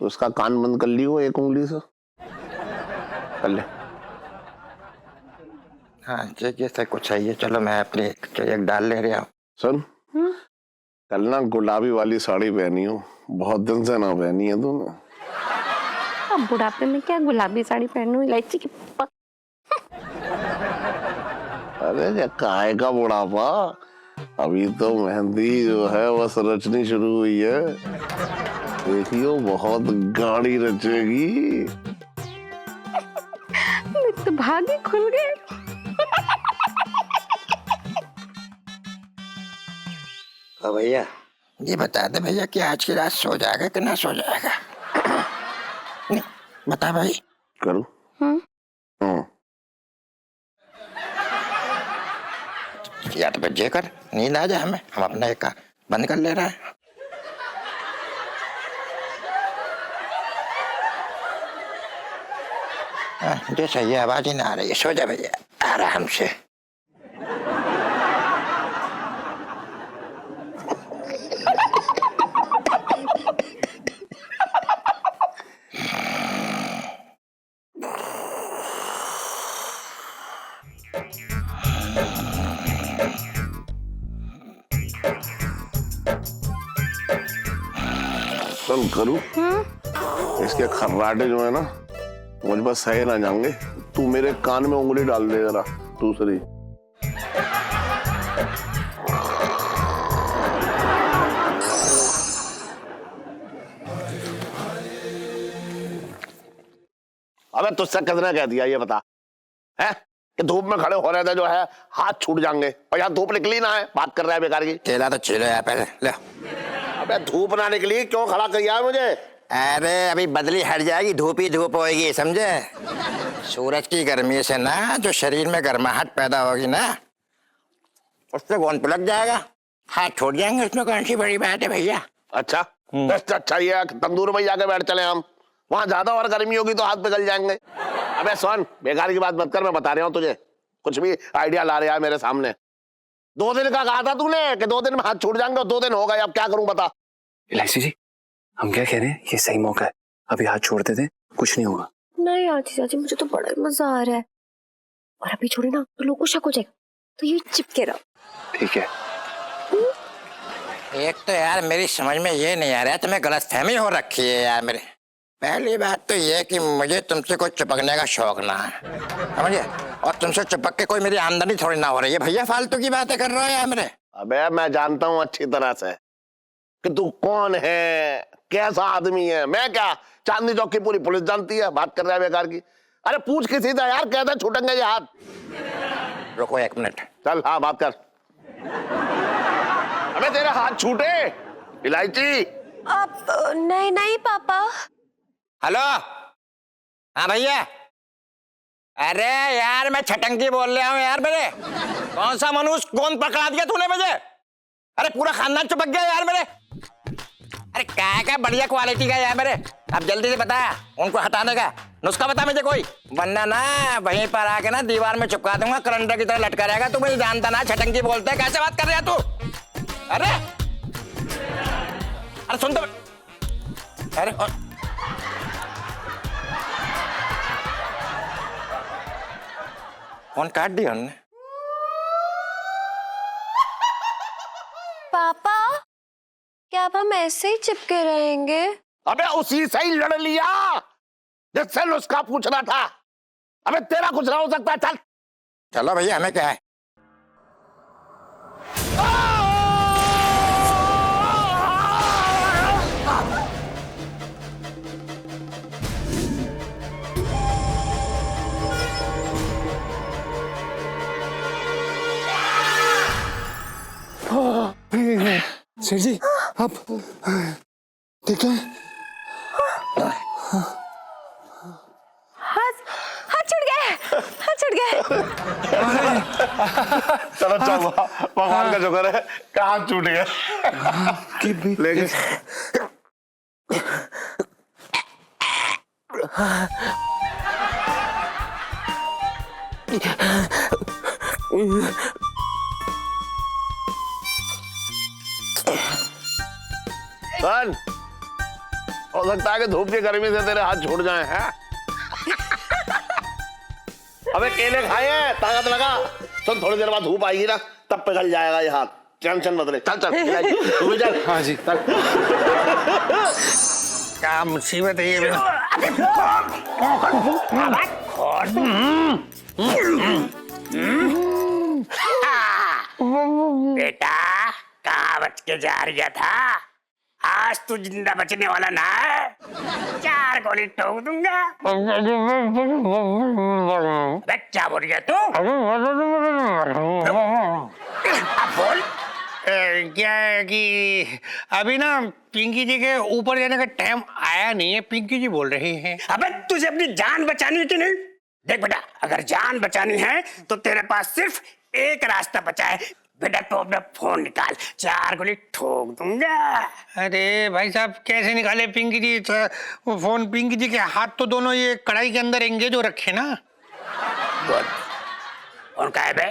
तो उसका कान बंद कर लियो एक उंगली से। कर ले। हाँ जैसे कुछ चाहिए, चलो मैं अपनी एक डाल ले रहा हूँ। सुन, कल ना गुलाबी वाली साड़ी पहनी हो, बहुत दिन से ना पहनी है तूने। अब बुढ़ापे में क्या गुलाबी साड़ी पहनूं इलायची के पापा? अरे ये काय का बुढ़ापा, अभी तो मेहंदी जो है बस रचनी शुरू हुई है। देखियो बहुत गाड़ी रचेगी। मेरे तो भाग ही खुल गए। तो भैया ये बता दे भैया कि आज की रात सो जाएगा कि ना सो जाएगा? नहीं बता भाई। करूँ? या तो बजे कर, नींद आ जाए हमें, हम अपना एक बंद कर ले रहा है। जो सही है, आवाज ही ना आ रही है, सो जा भैया आराम से। सुन करूँ, इसके खर्राटे जो है ना मुझ पर सहे ना जाएंगे। तू मेरे कान में उंगली डाल दे जरा दूसरी। अबे तुझसे किसने कह दिया ये बता है कि धूप में खड़े हो रहे थे जो है हाथ छूट जाएंगे, और यहाँ धूप निकली ना है, बात कर रहा है बेकार की। केला तो चिलो यार पहले ले। अबे धूप ना निकली क्यों खड़ा किया है मुझे? अरे अभी बदली हट जाएगी, धूप ही धूप होएगी, समझे? सूरज की गर्मी से ना जो शरीर में गर्माहट पैदा होगी ना, उससे गोंद पे लग जाएगा, हाथ छोड़ जाएंगे, उसमें कौन सी बड़ी बात है भैया। अच्छा बेस्ट, अच्छा ये तंदूर में जाके बैठ चले हम, वहां ज्यादा और गर्मी होगी तो हाथ पिघल जाएंगे। अबे सुन, बेकार की बात मत कर, मैं बता रहा हूँ तुझे, कुछ भी आइडिया ला रहा है मेरे सामने। 2 दिन का कहा था तूने कि 2 दिन में हाथ छूट जाएंगे, 2 दिन हो गए, अब क्या करूं बता। इलायची जी, हम क्या कह रहे हैं, ये सही मौका है, अभी हाथ छोड़ देते हैं, कुछ नहीं होगा। नहीं आती चाची, मुझे तो बड़ा मजा आ रहा है, और अभी छोड़े ना तो लोगों को शक हो जाएगा, तो ये चिपके रहो। ठीक है। एक तो यार मेरी समझ में ये नहीं आ रहा है, तुम्हें गलतफहमी हो रखी है यार मेरे। पहली बात तो ये कि मुझे तुमसे कोई चिपकने का शौक ना है, समझे? और तुमसे चिपक के कोई मेरी आमदनी थोड़ी ना हो रही है भैया, फालतू की बातें कर रहे हो यार मेरे। अबे मैं जानता हूँ अच्छी तरह से कि तू कौन है, कैसा आदमी है। मैं क्या, चांदनी चौक की पूरी पुलिस जानती है, बात कर रहा है बेकार की। अरे पूछ किसी से यार, कहता छूटेंगे ये हाथ। रुको 1 मिनट। चल हाँ बात कर। अबे तेरे हाथ छूटे इलायची। आप नहीं नहीं पापा। हेलो, हाँ भैया। अरे यार मैं छटंकी बोल रहा हूँ यार मेरे। कौन सा मनुष्य गोंद पकड़ा दिया तूने मुझे? अरे पूरा खानदान चिपक गया यार मेरे। अरे क्या बढ़िया क्वालिटी का यार मेरे। अब जल्दी से बता उनको हटाने का नुस्खा, बता मुझे कोई, वरना ना वहीं पर आके ना दीवार में चिपका दूंगा, करंट की तरह लटका रहेगा। तू मुझे जानता ना, छटंकी बोलते है, कैसे बात कर रहा है तू? अरे अरे सुन तो, अरे फोन काट दिया उन्होंने। पापा, क्या अब हम ऐसे ही चिपके रहेंगे? अबे उसी से ही लड़ लिया जिससे उसका पूछ रहा था। अबे तेरा कुछ ना हो सकता। चल चलो भैया, हमें क्या है। सेठ जी आप देख लें। हाथ छूट गए, हाथ छूट गए। चलो चलो, भगवान का शुक्र है कहाँ छूट गया। लेकिन सन, हो सकता है कि धूप की गर्मी से तेरे हाथ छूट जाए हैं। अबे केले खाए हैं, ताकत लगा। सुन, थोड़ी देर बाद धूप आएगी ना, तब पिघल जाएगा ये हाथ। टेंशन मत ले। चल चल तू भी चल। हाँ जी चल। क्या मुसीबत है ये। बेटा कहाँ बच के जा रहा था? आज तू जिंदा बचने वाला ना है। 4 गोली ठोक दूंगा। क्या बोल गया तू? अब बोल। क्या है कि अभी ना पिंकी जी के ऊपर जाने का टाइम आया नहीं है, पिंकी जी बोल रही हैं। अबे तुझे अपनी जान बचानी है कि नहीं? देख बेटा, अगर जान बचानी है तो तेरे पास सिर्फ एक रास्ता बचा है। बेटा तो अपना फोन निकाल, 4 गोली ठोक दूंगा। अरे भाई साहब, कैसे निकाले पिंकी जी? तो वो फोन, पिंकी जी के हाथ तो दोनों ये कढ़ाई के अंदर एंगेज हो रखे ना। फोन कहाँ है बे?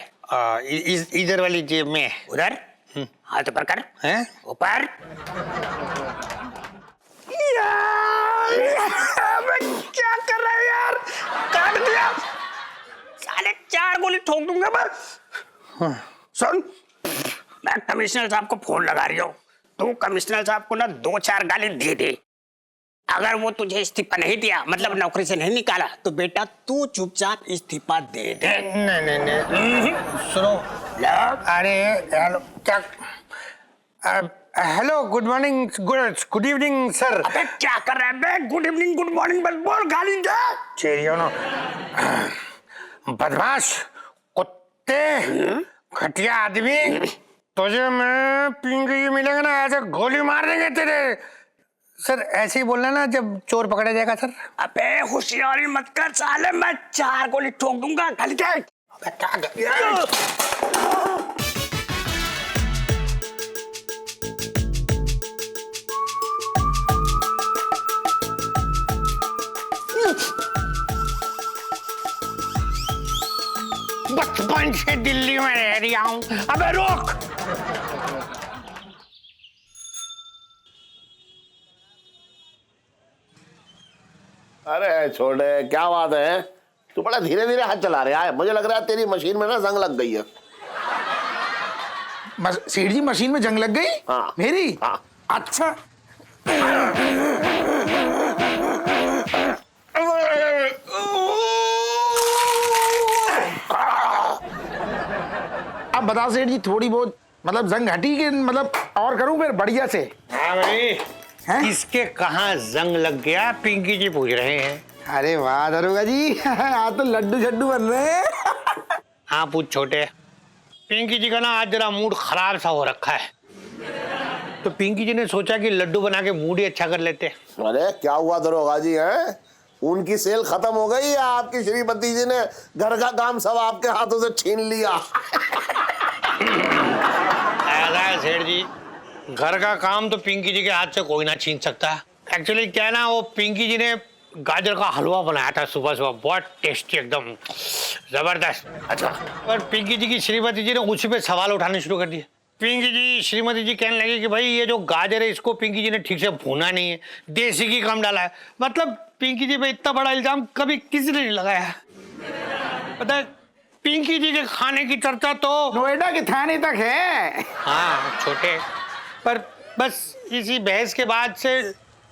इधर वाली जेब में। उधर हाथ ऊपर कर। हैं? ऊपर। क्या कर रहा है यार? काट दिया। साले 4 गोली ठोक दूंगा मैं। सुन, मैं कमिश्नर साहब को फोन लगा रही हूँ। तू कमिश्नर साहब को ना 2-4 गाली दे दे। अगर वो तुझे इस्तीफा नहीं दिया, मतलब नौकरी से नहीं निकाला, तो बेटा तू चुपचाप इस्तीफा दे दे। नहीं सुनो। अरे हेलो, क्या? Hello, good morning, good evening sir. अबे क्या कर रहा है बे? गुड इवनिंग गुड मॉर्निंग बस बोल, गाली दे। चेरियो नो, बदमाश कुत्ते, घटिया आदमी, तुझे मैं पिंकी जी मिलेंगे ना, ऐसे गोली मार देंगे तेरे। सर ऐसे ही बोलना ना जब चोर पकड़ा जाएगा सर। अबे होशियारी मत कर साले, मैं 4 गोली ठोक दूंगा। गाली दे। अबे क्या बचपन से दिल्ली में रह रहा हूँ। अबे रोक। अरे छोटे, क्या बात है? तू बड़ा धीरे धीरे हाथ चला रहा है। मुझे लग रहा है तेरी मशीन में ना जंग लग गई है। सेठ जी मशीन में जंग लग गई? हाँ। मेरी? हाँ। अच्छा। अब बताओ सेठ जी, थोड़ी बहुत मतलब जंग हटी कि मतलब और करूं फिर बढ़िया से? हाँ भाई, किसके कहाँ जंग लग गया पिंकी जी पूछ रहे हैं। अरे वाह दरोगा जी, आज तो लड्डू छड्डू बन रहे हैं। हाँ पूछ छोटे। पिंकी जी का ना आज जरा मूड खराब सा हो रखा है, तो पिंकी जी ने सोचा कि लड्डू बना के मूड ही अच्छा कर लेते। अरे क्या हुआ दरोगा जी? है उनकी सेल खत्म हो गई या आपकी श्रीमती जी ने घर का काम सब आपके हाथों से छीन लिया? ऐसा है सेठ जी, घर का काम तो पिंकी जी के हाथ से कोई ना छीन सकता। एक्चुअली क्या है ना, वो पिंकी जी ने गाजर का हलवा बनाया था सुबह सुबह, बहुत टेस्टी, एकदम जबरदस्त। अच्छा। और पिंकी जी की श्रीमती जी ने उसी पे सवाल उठाने शुरू कर दिए। पिंकी जी, श्रीमती जी कहने लगी कि भाई ये जो गाजर है इसको पिंकी जी ने ठीक से भूना नहीं है, देसी घी कम डाला है। मतलब पिंकी जी पे इतना बड़ा इल्जाम कभी किसी ने नहीं लगाया। पता है पिंकी जी के खाने की चर्चा तो नोएडा के थाने तक है। हाँ छोटे, पर बस इसी बहस के बाद से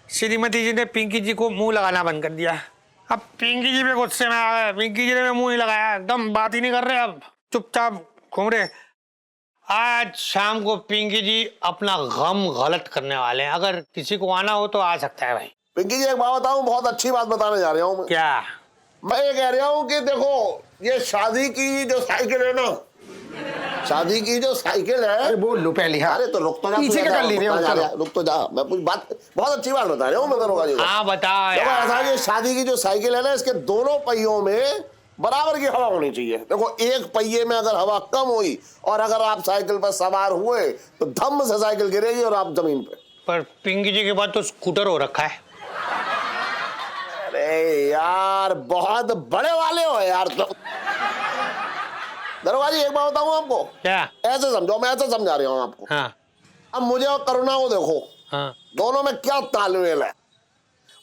श्रीमती जी ने पिंकी जी को मुंह लगाना बंद कर दिया। अब पिंकी जी भी गुस्से में आ गए, पिंकी जी ने मुंह नहीं लगाया, एकदम बात ही नहीं कर रहे, अब चुपचाप घूम रहे। आज शाम को पिंकी जी अपना गम गलत करने वाले हैं, अगर किसी को आना हो तो आ सकता है भाई। पिंकी जी एक बात बताऊं, बहुत अच्छी बात बताने जा रहा हूं मैं। क्या? मैं ये कह रहा हूं कि देखो, ये शादी की जो साइकिल है ना, शादी की जो साइकिल है, अरे बोल लो पहले। हाँ, अरे तो रुक तो जा, पीछे तू का कर ले रहे हो, रुक तो जा, चलो। रुक तो जा, मैं कुछ बात, बहुत अच्छी बात बता रहा हूँ मैं दरोगा जी को। हाँ बताओ देखो यार। ऐसा कि शादी की जो साइकिल है ना, इसके दोनों पहियों में बराबर की हवा होनी चाहिए। देखो एक पहिए में अगर हवा कम हुई और अगर आप साइकिल पर सवार हुए तो धम्म से साइकिल गिरेगी और आप जमीन पे। पर पिंकी जी के पास तो स्कूटर हो रखा है। अरे यार बहुत बड़े वाले हो यार तुम। दरोगा जी एक बात बताऊं आपको, क्या? ऐसे समझो, मैं ऐसे समझा रहा हूँ आपको। हाँ अब मुझे और करुणा को देखो, हाँ दोनों में क्या तालमेल है।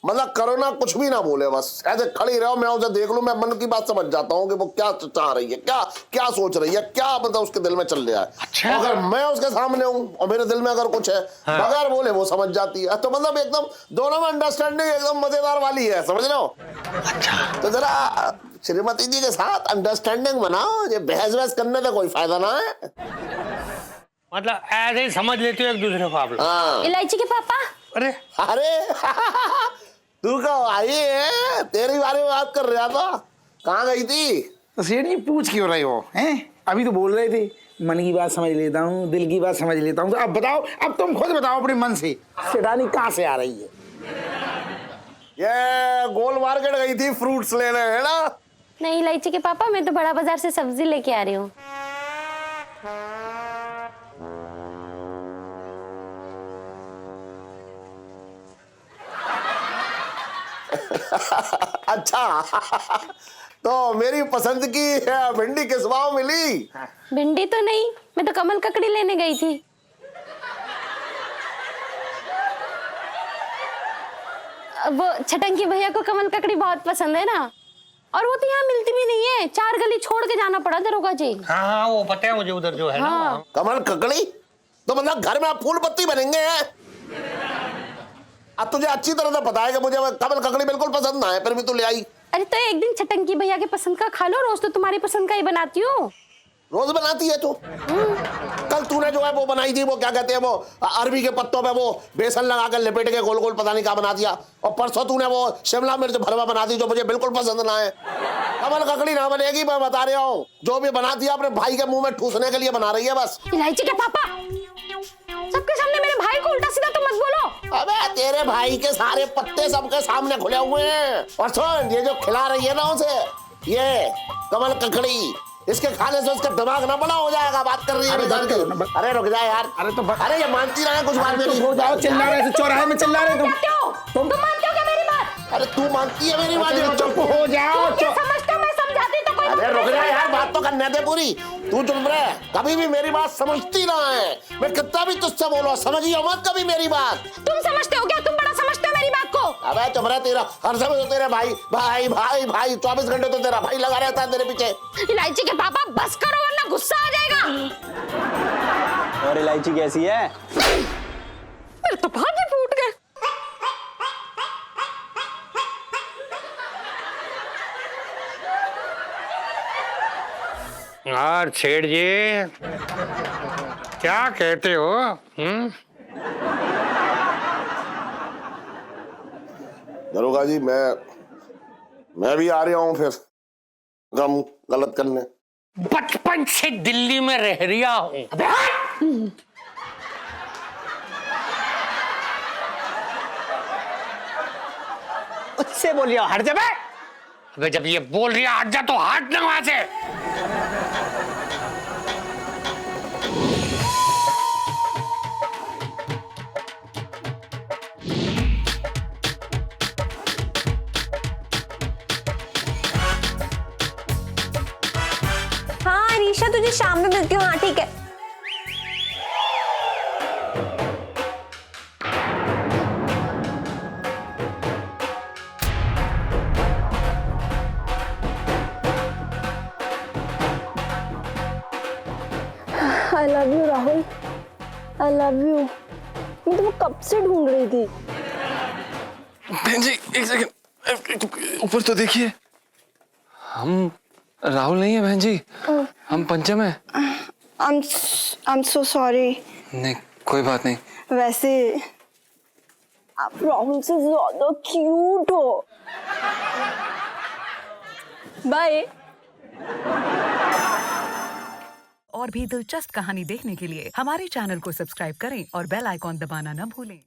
मतलब करुणा कुछ भी ना बोले, बस ऐसे खड़ी रहो, मैं उसे देख लूं, मैं मन की बात समझ जाता हूँ कि वो क्या चाह रही है, क्या क्या सोच रही है, क्या मतलब उसके दिल में चल रहा है। अच्छा। अगर मैं उसके सामने हूँ और मेरे दिल में अगर कुछ है, हाँ। बगैर बोले वो समझ जाती है। तो मतलब एकदम दोनों में अंडरस्टैंडिंग एकदम मजेदार वाली है, समझ रहे हो। अच्छा। तो जरा श्रीमती जी के साथ अंडरस्टैंडिंग बनाओ, ये बहस वहस करने का कोई फायदा ना है। मतलब ऐसे ही समझ लेते हो एक दूसरे को आप लोग। हाँ। इलायची के पापा, अरे तू कब आई है, तेरी बारे में बात कर रहा था, कहाँ गई थी? तो सेठ जी पूछ क्यों रहे हो हैं? अभी तो बोल रहे थे मन की बात समझ लेता हूँ, दिल की बात समझ लेता हूँ। तो अब बताओ, अब तुम खुद बताओ अपने मन से, सेठानी कहाँ से आ रही है? ये गोल मार्केट गई थी फ्रूट्स लेने, है ना? नहीं इलायची के पापा, मैं तो बड़ा बाजार से सब्जी लेके आ रही हूँ। अच्छा तो मेरी पसंद की भिंडी किस भाव मिली? भिंडी तो नहीं, मैं तो कमल ककड़ी लेने गई थी। वो छटंकी भैया को कमल ककड़ी बहुत पसंद है ना, और वो तो यहाँ मिलती भी नहीं है, 4 गली छोड़ के जाना पड़ा दरोगा जी। हाँ हाँ वो पता है मुझे, उधर जो है ना। हाँ। कमल ककड़ी तो मतलब घर में आप फूल पत्ती बनेंगे हैं? अब तुझे अच्छी तरह से पता है कि मुझे कमल ककड़ी बिल्कुल पसंद ना है, फिर भी तू ले आई। अरे तो एक दिन छटंकी भैया के पसंद का खा लो, रोज तो तुम्हारी पसंद का ही बनाती हूँ। रोज बनाती है तू? कल तूने जो है वो बनाई थी, वो क्या कहते हैं, वो अरबी के पत्तों पे वो बेसन लगा कर लपेट के गोल गोल पता नहीं क्या बना दिया। और परसों तूने वो शिमला मिर्च भरवा बना दी जो मुझे बिल्कुल पसंद ना है। कमल ककड़ी ना बनेगी, मैं बता रहा हूँ। जो भी बना दिया अपने भाई के मुंह में ठूसने के लिए बना रही है बस। इलायची के पापा, सबके सामने मेरे भाई को उल्टा सीधा तो मत बोलो। अबे तेरे भाई के सारे पत्ते सबके सामने खुले हुए हैं। और सुन, ये जो खिला रही है ना उसे, ये कमल ककड़ी, इसके खाने से उसका दिमाग ना बड़ा हो जाएगा। बात कर रही है अरे रुक जा यार। अरे ये मानती रहा है कुछ बात मेरी। हो जाओ, चिल्ला रहे थे चौराहे में, चिल्ला रहे तुम मानते हो क्या मेरी बात? अरे तू मानती है मेरी बात? चुप हो जाओ। क्या समझते हो, मैं समझाती तो कोई। अरे रुक जा यार, बात तो करने दे पूरी। तू चुप रहे, कभी भी मेरी बात समझती ना है। मैं कितना भी तुझसे बोलो, समझियो मत कभी मेरी बात। तुम समझते हो क्या? तुम बड़ा समझते हो मेरी बात को। अबे चुप रहे, तेरा हर समय तो तेरे भाई भाई भाई भाई 24 घंटे तो तेरा भाई लगा रहता है तेरे पीछे। इलायची के पापा बस करो वरना गुस्सा आ जाएगा। और इलायची कैसी है? मेरे तो भागे फूट गए। और सेठ जी क्या कहते हो? दरोगा जी मैं भी आ रहा हूँ फिर गम गलत करने। बचपन से दिल्ली में रह रिया हूँ। उससे बोलिए हट जा बे। अबे जब ये बोल रही है हट जा तो हट ना वहां से। हाँ अरीशा, तुझे शाम में मिलती हूँ। हाँ ठीक है। I love you Rahul, I love you. मैं तुम्हें कब से ढूंढ रही थी। बहन जी एक सेकंड, ऊपर तो देखिए, हम राहुल नहीं है बहन जी, हम पंचम है। I am so sorry. नहीं कोई बात नहीं। वैसे आप राहुल से ज्यादा क्यूट हो। बाय। और भी दिलचस्प कहानी देखने के लिए हमारे चैनल को सब्सक्राइब करें और बेल आइकॉन दबाना न भूलें।